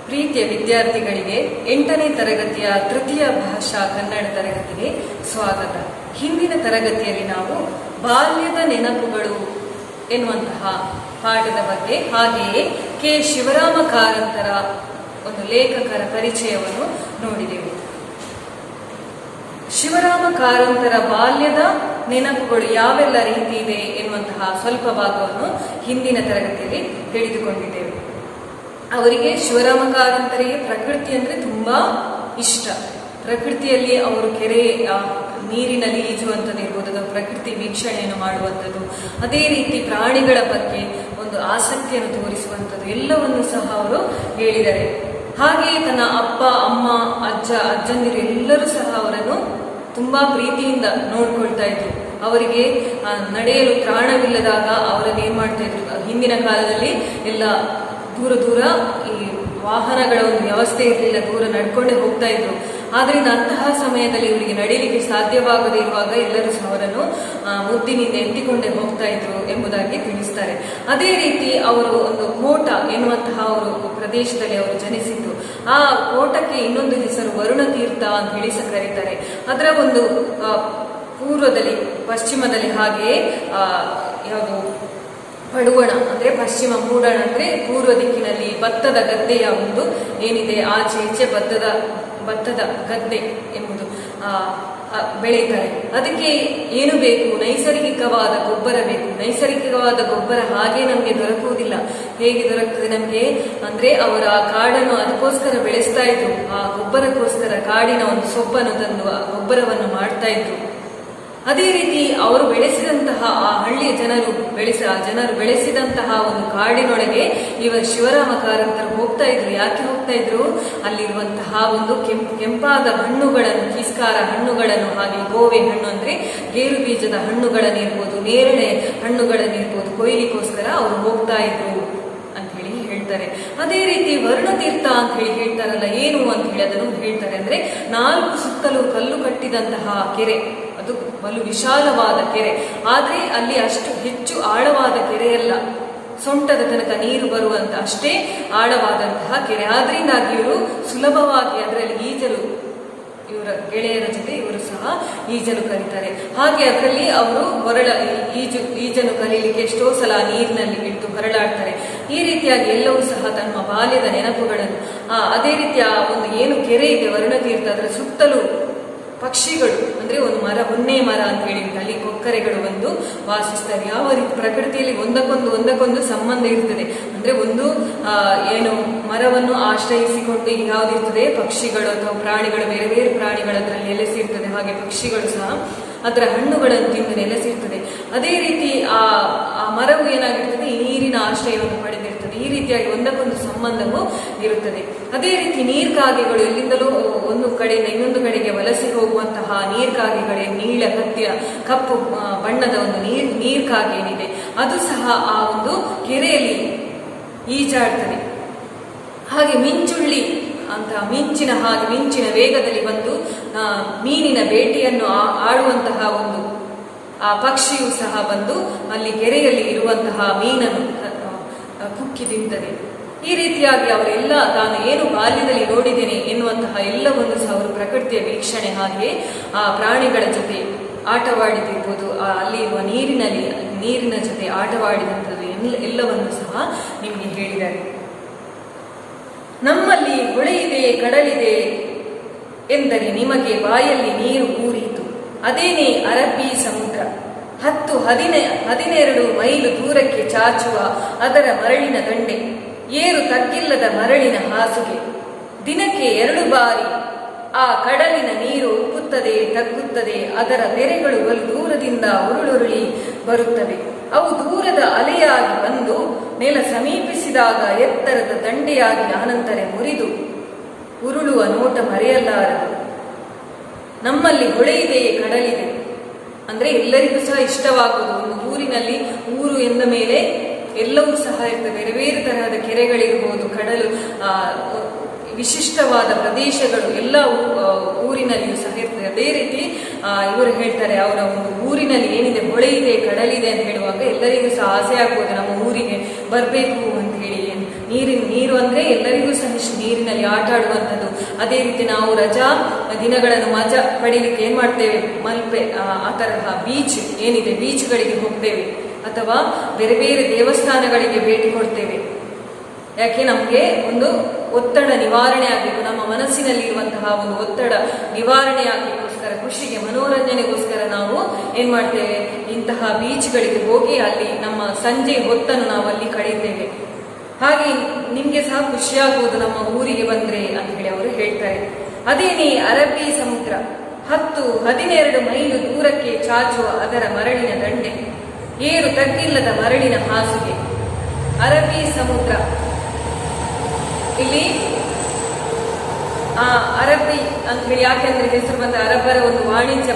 ಪ್ರೀತಿಯ ವಿದ್ಯಾರ್ಥಿಗಳಿಗೆ 8ನೇ ತರಗತಿಯ ತೃತೀಯ ಭಾಷಾ ಕನ್ನಡ ತರಗತಿಗೆ ಸ್ವಾಗತ. ಹಿಂದಿನ ತರಗತಿಯಲ್ಲಿ ನಾವು ಬಾಲ್ಯದ ನೆನಪುಗಳು ಎನ್ನುವಂತಹ ಪಾಠದ ಬಗ್ಗೆ ಹಾಗೆಯೇ ಕೆ ಶಿವರಾಮ ಕಾರಂತರ ಒಂದು ಲೇಖಕರ ಪರಿಚಯವನ್ನು ನೋಡಿದೆವು. ಶಿವರಾಮ ಕಾರಂತರ ಬಾಲ್ಯದ ನೆನಪುಗಳು ಯಾವೆಲ್ಲ ರೀತಿ ಇದೆ ಎನ್ನುವಂತಹ ಸ್ವಲ್ಪ ಭಾಗವನ್ನು ಹಿಂದಿನ ತರಗತಿಯಲ್ಲಿ ತಿಳಿದುಕೊಂಡಿದ್ದೇವೆ. ಅವರಿಗೆ ಶಿವರಾಮ ಕಾರಂತರಿಗೆ ಪ್ರಕೃತಿ ಅಂದ್ರೆ ತುಂಬಾ ಇಷ್ಟ. ಪ್ರಕೃತಿಯಲ್ಲಿ ಅವರು ಕೆರೆ ನೀರಿನಲ್ಲಿ ಈಜುವಂಥದ್ದು ಇರ್ಬೋದು, ಅಥವಾ ಪ್ರಕೃತಿ ವೀಕ್ಷಣೆಯನ್ನು ಮಾಡುವಂಥದ್ದು, ಅದೇ ರೀತಿ ಪ್ರಾಣಿಗಳ ಬಗ್ಗೆ ಒಂದು ಆಸಕ್ತಿಯನ್ನು ತೋರಿಸುವಂಥದ್ದು ಎಲ್ಲವನ್ನು ಸಹ ಅವರು ಹೇಳಿದ್ದಾರೆ. ಹಾಗೆಯೇ ತನ್ನ ಅಪ್ಪ, ಅಮ್ಮ, ಅಜ್ಜಂದಿರು ಎಲ್ಲರೂ ಸಹ ಅವರನ್ನು ತುಂಬಾ ಪ್ರೀತಿಯಿಂದ ನೋಡ್ಕೊಳ್ತಾ ಇದ್ರು. ಅವರಿಗೆ ನಡೆಯಲು ತ್ರಾಣವಿಲ್ಲದಾಗ ಅವರನ್ನು ಏನ್ ಮಾಡ್ತಾ ಇದ್ರು, ಹಿಂದಿನ ಕಾಲದಲ್ಲಿ ಎಲ್ಲ ದೂರ ಈ ವಾಹನಗಳ ಒಂದು ವ್ಯವಸ್ಥೆ ಇರಲಿಲ್ಲ, ದೂರ ನಡ್ಕೊಂಡೇ ಹೋಗ್ತಾ ಇದ್ರು. ಆದ್ರಿಂದ ಅಂತಹ ಸಮಯದಲ್ಲಿ ಇವರಿಗೆ ನಡೀಲಿಕ್ಕೆ ಸಾಧ್ಯವಾಗದೇ ಇರುವಾಗ ಎಲ್ಲರೂ ಸಹ ಅವರನ್ನು ಮುದ್ದಿನಿಂದ ಎತ್ತಿಕೊಂಡೇ ಹೋಗ್ತಾ ಇದ್ರು ಎಂಬುದಾಗಿ ತಿಳಿಸ್ತಾರೆ. ಅದೇ ರೀತಿ ಅವರು ಒಂದು ಕೋಟ ಎನ್ನುವಂತಹ ಅವರು ಪ್ರದೇಶದಲ್ಲಿ ಅವರು ಜನಿಸಿದ್ದು. ಆ ಕೋಟಕ್ಕೆ ಇನ್ನೊಂದು ಹೆಸರು ವರುಣ ತೀರ್ಥ ಅಂತ ಹೇಳಿ ಕರೀತಾರೆ. ಅದರ ಒಂದು ಪೂರ್ವದಲ್ಲಿ, ಪಶ್ಚಿಮದಲ್ಲಿ, ಹಾಗೆಯೇ ಯಾವುದು ಪಡುವಣ ಅಂದ್ರೆ ಪಶ್ಚಿಮ, ಮೂಡಣ ಅಂದ್ರೆ ಪೂರ್ವ ದಿಕ್ಕಿನಲ್ಲಿ ಭತ್ತದ ಗದ್ದೆಯ ಒಂದು ಏನಿದೆ ಆಚೆ ಈಚೆ ಭತ್ತದ ಗದ್ದೆ ಎಂಬುದು ಬೆಳೀತಾರೆ. ಅದಕ್ಕೆ ಏನು ಬೇಕು, ನೈಸರ್ಗಿಕವಾದ ಗೊಬ್ಬರ ಬೇಕು. ನೈಸರ್ಗಿಕವಾದ ಗೊಬ್ಬರ ಹಾಗೆ ನಮ್ಗೆ ದೊರಕುವುದಿಲ್ಲ. ಹೇಗೆ ದೊರಕುತ್ತದೆ ನಮ್ಗೆ ಅಂದ್ರೆ ಅವರ ಕಾಡನ್ನು ಅದಕ್ಕೋಸ್ಕರ ಬೆಳೆಸ್ತಾ ಇದ್ರು. ಆ ಗೊಬ್ಬರಕ್ಕೋಸ್ಕರ ಕಾಡಿನ ಒಂದು ಸೊಪ್ಪನ್ನು ತಂದು ಆ ಗೊಬ್ಬರವನ್ನು ಮಾಡ್ತಾ ಇದ್ರು. ಅದೇ ರೀತಿ ಅವರು ಬೆಳೆಸಿದಂತಹ ಆ ಹಳ್ಳಿಯ ಜನರು ಬೆಳೆಸಿದಂತಹ ಒಂದು ಕಾಡಿನೊಳಗೆ ಶಿವರಾಮ ಕಾರಂತರು ಹೋಗ್ತಾ ಇದ್ರು. ಯಾಕೆ ಹೋಗ್ತಾ ಇದ್ರು? ಅಲ್ಲಿರುವಂತಹ ಒಂದು ಕೆಂಪಾದ ಹಣ್ಣುಗಳನ್ನು, ಕಿಸ್ಕಾರ ಹಣ್ಣುಗಳನ್ನು, ಹಾಗೆ ಗೋವೆ ಹಣ್ಣು ಅಂದ್ರೆ ಗೇರು ಬೀಜದ ಹಣ್ಣುಗಳನ್ನಿರ್ಬೋದು, ನೇರಳೆ ಹಣ್ಣುಗಳನ್ನಿರ್ಬೋದು ಕೊಯ್ಲಿಕ್ಕೋಸ್ಕರ ಅವರು ಹೋಗ್ತಾ ಇದ್ರು ಅಂತ ಹೇಳಿ ಹೇಳ್ತಾರೆ. ಅದೇ ರೀತಿ ವರ್ಣತೀರ್ಥ ಅಂತ ಹೇಳಿ ಹೇಳ್ತಾರಲ್ಲ, ಏನು ಅಂತ ಹೇಳಿ ಅದನ್ನು ಹೇಳ್ತಾರೆ. ಅಂದ್ರೆ 4 ಸುತ್ತಲೂ ಕಲ್ಲು ಕಟ್ಟಿದಂತಹ ಕೆರೆ, ಅದು ಬಲು ವಿಶಾಲವಾದ ಕೆರೆ. ಆದ್ರೆ ಅಲ್ಲಿ ಅಷ್ಟು ಹೆಚ್ಚು ಆಳವಾದ ಕೆರೆಯಲ್ಲ, ಸೊಂಟದ ತನಕ ನೀರು ಬರುವಂತ ಅಷ್ಟೇ ಆಳವಾದಂತಹ ಕೆರೆ. ಆದ್ರಿಂದಾಗಿ ಇವರು ಸುಲಭವಾಗಿ ಅದರಲ್ಲಿ ಈಜಲು, ಇವರ ಗೆಳೆಯರ ಜೊತೆ ಇವರು ಸಹ ಈಜಲು ಕಲಿತಾರೆ. ಹಾಗೆ ಅದರಲ್ಲಿ ಅವರು ಈಜಲು ಕಲೀಲಿಕ್ಕೆ ಎಷ್ಟೋ ಸಲ ನೀರಿನಲ್ಲಿ ಇಟ್ಟು ಹೊರಳಾಡ್ತಾರೆ. ಈ ರೀತಿಯಾಗಿ ಎಲ್ಲವೂ ಸಹ ತಮ್ಮ ಬಾಲ್ಯದ ನೆನಪುಗಳನ್ನು ಅದೇ ರೀತಿ ಆ ಒಂದು ಏನು ಕೆರೆ ಇದೆ ವರುಣತೀರ್ಥ, ಅದರ ಸುತ್ತಲೂ ಪಕ್ಷಿಗಳು ಅಂದ್ರೆ ಒಂದು ಮರ, ಹೊನ್ನೆ ಮರ ಅಂತ ಹೇಳಿ ಅಲ್ಲಿ ಕೊಕ್ಕರೆಗಳು ಬಂದು ವಾಸಿಸ್ತಾರೆ. ಯಾವ ರೀತಿ ಪ್ರಕೃತಿಯಲ್ಲಿ ಒಂದಕ್ಕೊಂದು ಸಂಬಂಧ ಇರ್ತದೆ. ಅಂದ್ರೆ ಒಂದು ಏನು ಮರವನ್ನು ಆಶ್ರಯಿಸಿಕೊಂಡು ಯಾವ್ದಿರ್ತದೆ, ಪಕ್ಷಿಗಳು ಅಥವಾ ಪ್ರಾಣಿಗಳು, ಬೇರೆ ಬೇರೆ ಪ್ರಾಣಿಗಳು ಅದರಲ್ಲಿ ನೆಲೆಸಿರ್ತದೆ. ಹಾಗೆ ಪಕ್ಷಿಗಳು ಸಹ ಅದರ ಹಣ್ಣುಗಳನ್ನು ತಿಂದು ನೆಲೆಸಿರ್ತದೆ. ಅದೇ ರೀತಿ ಆ ಮರವು ಏನಾಗಿರ್ತದೆ, ಈ ನೀರಿನ ಆಶ್ರಯವನ್ನು ಪಡೆದಿರ್ತದೆ. ಈ ರೀತಿಯಾಗಿ ಒಂದಕ್ಕೊಂದು ಸಂಬಂಧವು ಇರುತ್ತದೆ. ಅದೇ ರೀತಿ ನೀರ್ಕಾಗೆಗಳು ಎಲ್ಲಿಂದಲೂ ಒಂದು ಕಡೆಯಿಂದ ಇನ್ನೊಂದು ಕಡೆಗೆ ವಲಸೆ ಹೋಗುವಂತಹ ನೀರ್ಕಾಗೆಗಳೇ, ನೀಳ ಕಪ್ಪು ಬಣ್ಣದ ಒಂದು ನೀರ್ಕಾಗೆ ಏನಿದೆ ಅದು ಸಹ ಆ ಒಂದು ಕೆರೆಯಲ್ಲಿ ಈಜಾಡ್ತದೆ. ಹಾಗೆ ಮಿಂಚುಳ್ಳಿ ಅಂತ ಮಿಂಚಿನ ವೇಗದಲ್ಲಿ ಬಂದು ಮೀನಿನ ಬೇಟೆಯನ್ನು ಆಡುವಂತಹ ಒಂದು ಆ ಪಕ್ಷಿಯು ಸಹ ಬಂದು ಅಲ್ಲಿ ಕೆರೆಯಲ್ಲಿ ಇರುವಂತಹ ಮೀನನ್ನು ಕುಕ್ಕಿ ತಿಂತದೆ. ಈ ರೀತಿಯಾಗಿ ಅವರೆಲ್ಲ ತಾನು ಏನು ಬಾಲ್ಯದಲ್ಲಿ ನೋಡಿದ್ದೇನೆ ಎನ್ನುವಂತಹ ಎಲ್ಲವನ್ನು ಸಹ ಅವರು ಪ್ರಕೃತಿಯ ವೀಕ್ಷಣೆ, ಹಾಗೆಯೇ ಆ ಪ್ರಾಣಿಗಳ ಜೊತೆ ಆಟವಾಡಿದಿರ್ಬೋದು, ಅಲ್ಲಿ ಇರುವ ನೀರಿನ ಜೊತೆ ಆಟವಾಡಿದಂಥದ್ದು ಎಲ್ಲವನ್ನು ಸಹ ನಿಮಗೆ ಹೇಳಿದ್ದಾರೆ. ನಮ್ಮಲ್ಲಿ ಹೊಳೆಯಿದೆ, ಕಡಲಿದೆ ಎಂದರೆ ನಿಮಗೆ ಬಾಯಲ್ಲಿ ನೀರು ಊರಿತು. ಅದೇನೇ ಅರಬ್ಬಿ ಸಮುದ್ರ, 10-12 ಮೈಲು ದೂರಕ್ಕೆ ಚಾಚುವ ಅದರ ಮರಳಿನ ದಂಡೆ, ಏರು ತಗ್ಗಿಲ್ಲದ ಮರಳಿನ ಹಾಸುಗೆ. ದಿನಕ್ಕೆ 2 ಬಾರಿ ಆ ಕಡಲಿನ ನೀರು ಉಕ್ಕುತ್ತದೆ, ತಗ್ಗುತ್ತದೆ. ಅದರ ತೆರೆಗಳು ಬಲು ದೂರದಿಂದ ಉರುಳುರುಳಿ ಬರುತ್ತವೆ. ಅವು ದೂರದ ಅಲೆಯಾಗಿ ಬಂದು ನೆಲ ಸಮೀಪಿಸಿದಾಗ ಎತ್ತರದ ದಂಡೆಯಾಗಿ ಆನಂತರ ಮುರಿದು ಉರುಳುವ ನೋಟ ಮರೆಯಲಾರದು. ನಮ್ಮಲ್ಲಿ ಹೊಳೆಯಿದೆಯೇ, ಕಡಲಿದೆ ಅಂದ್ರೆ ಎಲ್ಲರಿಗೂ ಸಹ ಇಷ್ಟವಾಗುವುದು. ಒಂದು ಊರಿನಲ್ಲಿ, ಊರು ಎಂದ ಮೇಲೆ ಎಲ್ಲವೂ ಸಹ ಇರ್ತದೆ. ಬೇರೆ ಬೇರೆ ತರಹದ ಕೆರೆಗಳಿರ್ಬೋದು, ಕಡಲು, ವಿಶಿಷ್ಟವಾದ ಪ್ರದೇಶಗಳು ಎಲ್ಲ ಊರಿನಲ್ಲಿಯೂ ಸಹ ಇರ್ತದೆ. ಅದೇ ರೀತಿ ಇವರು ಹೇಳ್ತಾರೆ, ಅವರ ಒಂದು ಊರಿನಲ್ಲಿ ಏನಿದೆ, ಹೊಳೆ ಇದೆ, ಕಡಲಿದೆ ಅಂತ ಹೇಳುವಾಗ ಎಲ್ಲರಿಗೂ ಸಹ ಆಸೆ ಆಗ್ಬೋದು, ನಮ್ಮ ಊರಿಗೆ ಬರಬೇಕು ಅಂತ ಹೇಳಿ. ನೀರು ಅಂದ್ರೆ ಎಲ್ಲರಿಗೂ ಸಹ ಇಷ್ಟ, ನೀರಿನಲ್ಲಿ ಆಟ ಆಡುವಂಥದ್ದು. ಅದೇ ರೀತಿ ನಾವು ರಜಾ ದಿನಗಳನ್ನು ಮಜಾ ಪಡೀಲಿಕ್ಕೆ ಏನ್ ಮಾಡ್ತೇವೆ, ಮಲ್ಪೆ ಆ ತರಹ ಬೀಚ್ ಏನಿದೆ ಬೀಚ್ಗಳಿಗೆ ಹೋಗ್ತೇವೆ, ಅಥವಾ ಬೇರೆ ಬೇರೆ ದೇವಸ್ಥಾನಗಳಿಗೆ ಭೇಟಿ ಕೊಡ್ತೇವೆ. ಯಾಕೆ ನಮ್ಗೆ ಒಂದು ಒತ್ತಡ ನಿವಾರಣೆ ಆಗಬೇಕು, ನಮ್ಮ ಮನಸ್ಸಿನಲ್ಲಿ ಇರುವಂತಹ ಒಂದು ಒತ್ತಡ ನಿವಾರಣೆ ಆಗಲಿಕ್ಕೋಸ್ಕರ, ಖುಷಿಗೆ ಮನೋರಂಜನೆಗೋಸ್ಕರ ನಾವು ಏನ್ ಮಾಡ್ತೇವೆ, ಇಂತಹ ಬೀಚ್ಗಳಿಗೆ ಹೋಗಿ ಅಲ್ಲಿ ನಮ್ಮ ಸಂಜೆ ಹೊತ್ತನ್ನು ನಾವು ಅಲ್ಲಿ ಕಳೀತೇವೆ. ಹಾಗೆ ನಿಮ್ಗೆ ಸಹ ಖುಷಿಯಾಗುವುದು ನಮ್ಮ ಊರಿಗೆ ಬಂದ್ರೆ ಅಂತ ಹೇಳಿ ಅವರು ಹೇಳ್ತಾರೆ. ಅದೇನೇ ಅರಬ್ಬಿ ಸಮುದ್ರ 10-12 ಮೈಲು ದೂರಕ್ಕೆ ಚಾಚುವ ಅದರ ಮರಳಿನ ದಂಡೆ, ಏರು ತಗ್ಗಿಲ್ಲದ ಮರಳಿನ ಹಾಸಿಗೆ. ಅರಬ್ಬಿ ಸಮುದ್ರ, ಇಲ್ಲಿ ಅರಬ್ಬಿ ಅಂತ ಹೇಳಿ ಯಾಕೆಂದ್ರೆ ಹೆಸರು ಬಂದ ಅರಬ್ಬರ ಒಂದು ವಾಣಿಜ್ಯ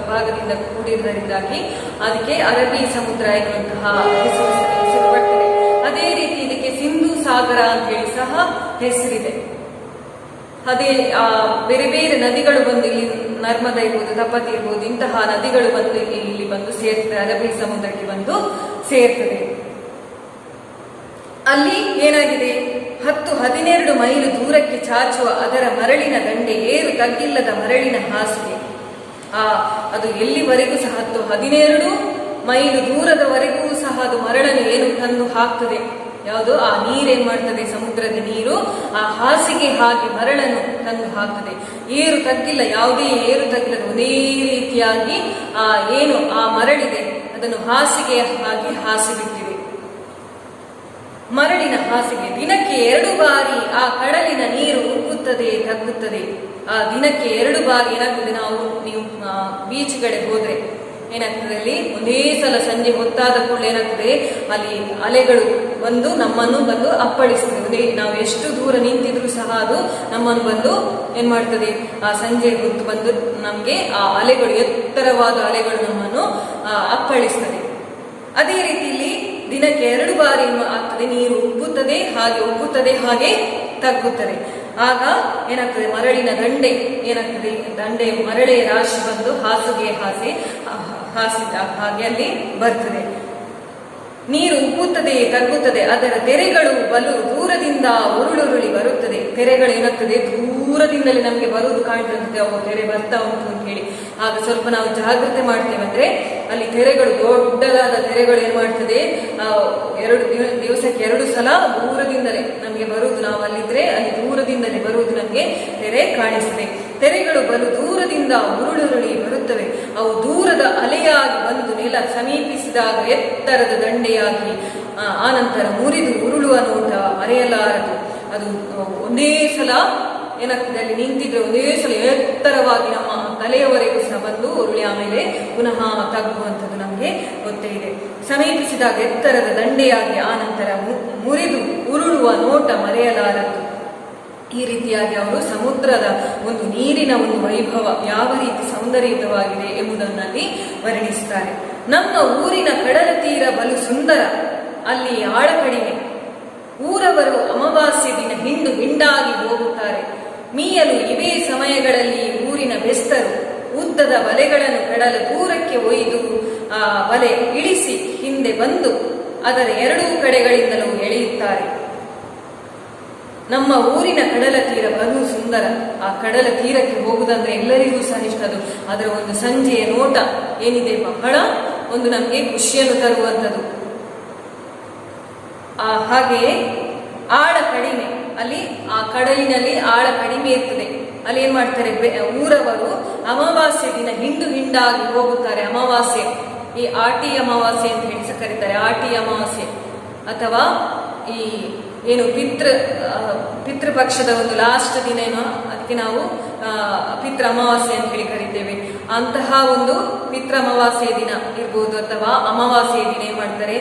ಭಾಗದಿಂದ ಕೂಡಿರುವುದರಿಂದಾಗಿ ಅದಕ್ಕೆ ಅರಬ್ಬಿ ಸಮುದ್ರ ಎನ್ನುವಂತಹ ಹೆಸರು ಬರ್ತದೆ. ಅದೇ ರೀತಿ ಇದಕ್ಕೆ ಸಿಂಧೂ ಸಾಗರ ಅಂತ ಹೇಳಿ ಸಹ ಹೆಸರಿದೆ. ಅದೇ ಬೇರೆ ಬೇರೆ ನದಿಗಳು ಬಂದು ಇಲ್ಲಿ ನರ್ಮದಾ ಇರ್ಬೋದು, ತಪತಿ ಇರ್ಬೋದು, ಇಂತಹ ನದಿಗಳು ಬಂದು ಇಲ್ಲಿ ಬಂದು ಸೇರ್ತದೆ, ಅರಬ್ಬಿ ಸಮುದ್ರಕ್ಕೆ ಬಂದು ಸೇರ್ತದೆ. ಅಲ್ಲಿ ಏನಾಗಿದೆ, 10-12 ಮೈಲು ದೂರಕ್ಕೆ ಚಾಚುವ ಅದರ ಮರಳಿನ ದಂಡೆ, ಏರು ತಗ್ಗಿಲ್ಲದ ಮರಳಿನ ಹಾಸಿಗೆ. ಅದು ಎಲ್ಲಿವರೆಗೂ ಸಹ 10-12 ಮೈಲು ದೂರದವರೆಗೂ ಸಹ ಅದು ಮರಳನ್ನು ಏನು ತಂದು ಹಾಕ್ತದೆ, ಯಾವುದು ಆ ನೀರೇನ್ ಮಾಡ್ತದೆ, ಸಮುದ್ರದ ನೀರು ಆ ಹಾಸಿಗೆ ಹಾಗೆ ಮರಳನ್ನು ತಂದು ಹಾಕ್ತದೆ. ಏರು ತಗ್ಗಿಲ್ಲ, ಯಾವುದೇ ಏರು ತಗ್ಗಿಲ್ಲದ ಒಂದೇ ರೀತಿಯಾಗಿ ಏನು ಆ ಮರಳಿದೆ ಅದನ್ನು ಹಾಸಿಗೆ ಹಾಗೆ ಹಾಸಿಬಿಟ್ಟಿದೆ. ಮರಳಿನ ಹಾಸಿಗೆ. ದಿನಕ್ಕೆ 2 ಬಾರಿ ಆ ಕಡಲಿನ ನೀರು ಉಕ್ಕುತ್ತದೆ, ತಗ್ಗುತ್ತದೆ. ಆ ದಿನಕ್ಕೆ 2 ಬಾರಿ ಏನಾಗ್ತದೆ, ನೀವು ಬೀಚ್ಗಳಿಗೆ ಹೋದ್ರೆ ಏನಾಗ್ತದೆ, ಅಲ್ಲಿ ಒಂದೇ ಸಲ ಸಂಜೆ ಹೊತ್ತಾದ ಕೂಡಲೇ ಏನಾಗ್ತದೆ, ಅಲ್ಲಿ ಅಲೆಗಳು ಬಂದು ನಮ್ಮನ್ನು ಬಂದು ಅಪ್ಪಳಿಸ್ತದೆ. ನಾವು ಎಷ್ಟು ದೂರ ನಿಂತಿದ್ರು ಸಹ ಅದು ನಮ್ಮನ್ನು ಬಂದು ಏನ್ ಮಾಡ್ತದೆ, ಆ ಸಂಜೆ ಹೊತ್ತು ಬಂದು ನಮ್ಗೆ ಆ ಅಲೆಗಳು, ಎತ್ತರವಾದ ಅಲೆಗಳು ನಮ್ಮನ್ನು ಅಪ್ಪಳಿಸ್ತದೆ. ಅದೇ ರೀತಿಯಲ್ಲಿ ದಿನಕ್ಕೆ 2 ಬಾರಿ ಆಗ್ತದೆ, ನೀರು ಉಕ್ಕುತ್ತದೆ, ಹಾಗೆ ತಗ್ಗುತ್ತದೆ. ಆಗ ಏನಾಗ್ತದೆ, ಮರಳಿನ ದಂಡೆ ಏನಾಗ್ತದೆ, ಮರಳೆ ರಾಶಿ ಬಂದು ಹಾಸಿಗೆ ಹಾಸಿದ ಹಾಗೆ ಅಲ್ಲಿ ಬರ್ತದೆ. ನೀರು ಉಕ್ಕುತ್ತದೆ, ತಗ್ಗುತ್ತದೆ. ಅದರ ತೆರೆಗಳು ಬಲು ದೂರದಿಂದ ಉರುಳುರುಳಿ ಬರುತ್ತದೆ. ತೆರೆಗಳು ಏನಾಗ್ತದೆ, ದೂರದಿಂದಲೇ ನಮಗೆ ಬರುವುದು ಕಾಣ್ತದೆ, ಅವು ತೆರೆ ಬರ್ತಾ ಉಂಟು ಅಂತ ಹೇಳಿ. ಆಗ ಸ್ವಲ್ಪ ನಾವು ಜಾಗ್ರತೆ ಮಾಡ್ತೇವೆ. ಅಂದ್ರೆ ಅಲ್ಲಿ ತೆರೆಗಳು, ದೊಡ್ಡದಾದ ತೆರೆಗಳು ಏನ್ ಮಾಡ್ತದೆ, 2 ದಿವಸಕ್ಕೆ 2 ಸಲ ದೂರದಿಂದಲೇ ನಮಗೆ ಬರುವುದು, ನಾವು ಅಲ್ಲಿದ್ರೆ ಅಲ್ಲಿ ದೂರದಿಂದಲೇ ಬರುವುದು ನಮಗೆ ತೆರೆ ಕಾಣಿಸ್ತದೆ. ತೆರೆಗಳು ಬಲು ದೂರದಿಂದ ಉರುಳುರುಳಿ ಬರುತ್ತವೆ. ಅವು ದೂರದ ಅಲೆಯಾಗಿ ಬಂದು ನೆಲ ಸಮೀಪಿಸಿದಾಗ ಎತ್ತರದ ದಂಡೆಯಾಗಿ, ಆನಂತರ ಮುರಿದು ಉರುಳುವ ನೋಟ ಮರೆಯಲಾರದು. ಅದು ಒಂದೇ ಸಲ ಏನಾಗ್ತದೆ, ಅಲ್ಲಿ ನಿಂತಿದ್ರೆ ಒಂದೇ ಸಲ ಎತ್ತರವಾಗಿ ನಮ್ಮ ತಲೆಯವರೆಗೂ ಸಹ ಬಂದು ಉರುಳಿ ಆಮೇಲೆ ಪುನಃ ತಗ್ಗುವಂಥದ್ದು ನಮಗೆ ಗೊತ್ತೇ ಇದೆ. ಸಮೀಪಿಸಿದಾಗ ಎತ್ತರದ ದಂಡೆಯಾಗಿ, ಆನಂತರ ಮುರಿದು ಉರುಳುವ ನೋಟ ಮರೆಯಲಾರದು. ಈ ರೀತಿಯಾಗಿ ಅವರು ಸಮುದ್ರದ ಒಂದು ನೀರಿನ ಒಂದು ವೈಭವ ಯಾವ ರೀತಿ ಸೌಂದರ್ಯಯುತವಾಗಿದೆ ಎಂಬುದನ್ನಲ್ಲಿ ವರ್ಣಿಸುತ್ತಾರೆ. ನಮ್ಮ ಊರಿನ ಕಡಲ ತೀರ ಬಲು ಸುಂದರ, ಅಲ್ಲಿ ಆಳ ಕಡಿಮೆ. ಊರವರು ಅಮಾವಾಸ್ಯೆ ದಿನ ಹಿಂಡಾಗಿ ಹೋಗುತ್ತಾರೆ. ಮೀಯಲು ಇವೇ ಸಮಯಗಳಲ್ಲಿ ಊರಿನ ಬೆಸ್ತರು ಉದ್ದದ ಬಲೆಗಳನ್ನು ಕಡಲ ದೂರಕ್ಕೆ ಒಯ್ದು ಆ ಬಲೆ ಇಳಿಸಿ ಹಿಂದೆ ಬಂದು ಅದರ 2 ಕಡೆಗಳಿಂದಲೂ ಎಳೆಯುತ್ತಾರೆ. ನಮ್ಮ ಊರಿನ ಕಡಲ ತೀರ ಬಲು ಸುಂದರ. ಆ ಕಡಲ ತೀರಕ್ಕೆ ಹೋಗುವುದಂದ್ರೆ ಎಲ್ಲರಿಗೂ ಸಹ ಇಷ್ಟ. ಅದರ ಒಂದು ಸಂಜೆಯ ನೋಟ ಏನಿದೆ, ಬಹಳ ಒಂದು ನಮಗೆ ಖುಷಿಯನ್ನು ತರುವಂಥದ್ದು. ಹಾಗೆಯೇ ಆಳ ಕಡಿಮೆ, ಅಲ್ಲಿ ಆ ಕಡಲಿನಲ್ಲಿ ಆಳ ಕಡಿಮೆ ಇರ್ತದೆ. ಅಲ್ಲಿ ಏನ್ ಮಾಡ್ತಾರೆ, ಊರವರು ಅಮಾವಾಸ್ಯೆ ದಿನ ಹಿಂಡಾಗಿ ಹೋಗುತ್ತಾರೆ. ಅಮಾವಾಸ್ಯೆ, ಈ ಆಟಿ ಅಮಾವಾಸ್ಯೆ ಅಂತ ಹೇಳಿ ಕರೀತಾರೆ. ಆಟಿ ಅಮಾವಾಸ್ಯೆ ಅಥವಾ ಈ ಏನು ಪಿತೃಪಕ್ಷದ ಒಂದು ಲಾಸ್ಟ್ ದಿನ ಏನೋ, ಅದಕ್ಕೆ ನಾವು ಪಿತೃ ಅಮಾವಾಸ್ಯೆ ಅಂತ ಹೇಳಿ ಕರಿತೇವೆ. ಅಂತಹ ಒಂದು ಪಿತೃ ಅಮಾವಾಸ್ಯೆ ದಿನ ಇರ್ಬೋದು, ಅಥವಾ ಅಮಾವಾಸ್ಯೆ ದಿನ ಏನ್ ಮಾಡ್ತಾರೆ,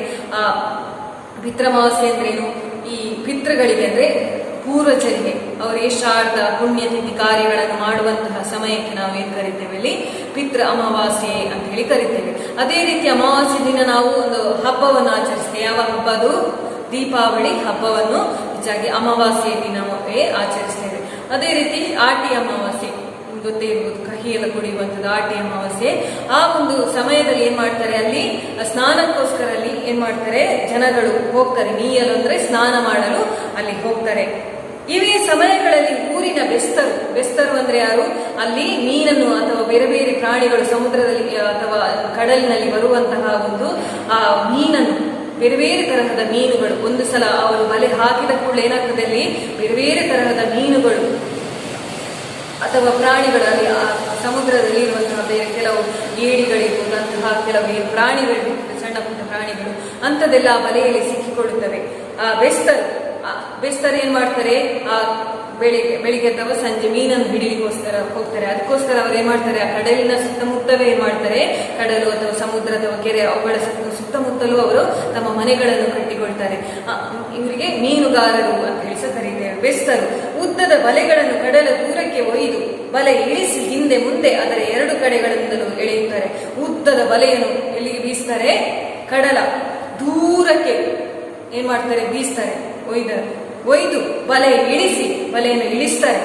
ಪಿತೃ ಅಮಾವಾಸ್ಯೆ ಅಂದ್ರೆ ಏನು, ಈ ಪಿತೃಗಳಿಗೆ ಅಂದ್ರೆ ಪೂರ್ವಜರಿಗೆ ಅವರು ಶ್ರಾದ್ದ ಪುಣ್ಯತಿಥಿ ಕಾರ್ಯಗಳನ್ನು ಮಾಡುವಂತಹ ಸಮಯಕ್ಕೆ ನಾವು ಏನ್ ಕರಿತೇವೆ, ಅಲ್ಲಿ ಪಿತೃ ಅಮಾವಾಸ್ಯೆ ಅಂತ ಹೇಳಿ ಕರಿತೇವೆ. ಅದೇ ರೀತಿ ಅಮಾವಾಸ್ಯೆ ದಿನ ನಾವು ಒಂದು ಹಬ್ಬವನ್ನು ಆಚರಿಸ್ತೇವೆ. ಯಾವ ಹಬ್ಬ ಅದು? ದೀಪಾವಳಿ ಹಬ್ಬವನ್ನು ಹೆಚ್ಚಾಗಿ ಅಮಾವಾಸ್ಯೆ ದಿನವೇ ಆಚರಿಸ್ತೇವೆ. ಅದೇ ರೀತಿ ಆಟಿ ಅಮಾವಾಸ್ಯೆ, ನಿಮ್ಗೆ ಗೊತ್ತೇ ಇರ್ಬೋದು, ಕಹಿ ಎಲ್ಲ ಕುಡಿಯುವಂಥದ್ದು ಆಟಿ ಅಮಾವಾಸ್ಯೆ. ಆ ಒಂದು ಸಮಯದಲ್ಲಿ ಏನ್ ಮಾಡ್ತಾರೆ, ಅಲ್ಲಿ ಸ್ನಾನಕ್ಕೋಸ್ಕರ ಅಲ್ಲಿ ಏನ್ ಮಾಡ್ತಾರೆ, ಜನಗಳು ಹೋಗ್ತಾರೆ. ನೀಯಲು ಅಂದ್ರೆ ಸ್ನಾನ ಮಾಡಲು ಅಲ್ಲಿ ಹೋಗ್ತಾರೆ. ಇವೇ ಸಮಯಗಳಲ್ಲಿ ಊರಿನ ಬೆಸ್ತರು ಅಂದ್ರೆ ಯಾರು, ಅಲ್ಲಿ ಮೀನನ್ನು ಅಥವಾ ಬೇರೆ ಬೇರೆ ಪ್ರಾಣಿಗಳು ಸಮುದ್ರದಲ್ಲಿ ಅಥವಾ ಕಡಲಿನಲ್ಲಿ ಬರುವಂತಹ ಒಂದು ಆ ಮೀನನ್ನು, ಬೇರೆ ಬೇರೆ ತರಹದ ಮೀನುಗಳು, ಒಂದು ಸಲ ಅವರು ಬಲೆ ಹಾಕಿದ ಕೂಡಲೇ ಏನಾಗ್ತದೆ, ಅಲ್ಲಿ ಬೇರೆ ಬೇರೆ ತರಹದ ಮೀನುಗಳು ಅಥವಾ ಪ್ರಾಣಿಗಳಲ್ಲಿ ಸಮುದ್ರದಲ್ಲಿ ಇರುವಂತಹ ಬೇರೆ ಕೆಲವು ಏಡಿಗಳಿರ್ಬೋದು, ಅಂತಹ ಕೆಲವು ಪ್ರಾಣಿಗಳು, ಸಣ್ಣ ಪುಟ್ಟ ಪ್ರಾಣಿಗಳು ಅಂಥದ್ದೆಲ್ಲ ಆ ಬಲೆಯಲ್ಲಿ ಸಿಕ್ಕಿಕೊಳ್ಳುತ್ತವೆ. ಆ ಬೆಸ್ತರು ಏನ್ ಮಾಡ್ತಾರೆ, ಆ ಬೆಳಿಗ್ಗೆ ಅಥವಾ ಸಂಜೆ ಮೀನನ್ನು ಹಿಡಿಲಿಕ್ಕೋಸ್ಕರ ಹೋಗ್ತಾರೆ. ಅದಕ್ಕೋಸ್ಕರ ಅವ್ರು ಏನ್ ಮಾಡ್ತಾರೆ, ಆ ಕಡಲಿನ ಸುತ್ತಮುತ್ತಲೇ ಏನ್ ಮಾಡ್ತಾರೆ, ಕಡಲು ಅಥವಾ ಸಮುದ್ರ ಅಥವಾ ಕೆರೆ ಅವುಗಳ ಸುತ್ತಮುತ್ತಲೂ ಅವರು ತಮ್ಮ ಮನೆಗಳನ್ನು ಕಟ್ಟಿಕೊಳ್ತಾರೆ. ಇವರಿಗೆ ಮೀನುಗಾರರು ಅಂತ ಹೇಳಿ ಸಹ ಕರೀತೇವೆ. ಬೆಸ್ತರು ಉದ್ದದ ಬಲೆಗಳನ್ನು ಕಡಲ ದೂರಕ್ಕೆ ಒಯ್ದು ಬಲೆ ಇಳಿಸಿ ಹಿಂದೆ ಮುಂದೆ ಅದರ ಎರಡು ಕಡೆಗಳಿಂದಲೂ ಎಳೆಯುತ್ತಾರೆ. ಉದ್ದದ ಬಲೆಯನ್ನು ಎಲ್ಲಿಗೆ ಬೀಸ್ತಾರೆ, ಕಡಲ ದೂರಕ್ಕೆ ಏನ್ ಮಾಡ್ತಾರೆ, ಬೀಸ್ತಾರೆ. ಒಯ್ದು ಬಲೆಯನ್ನು ಇಳಿಸ್ತಾರೆ.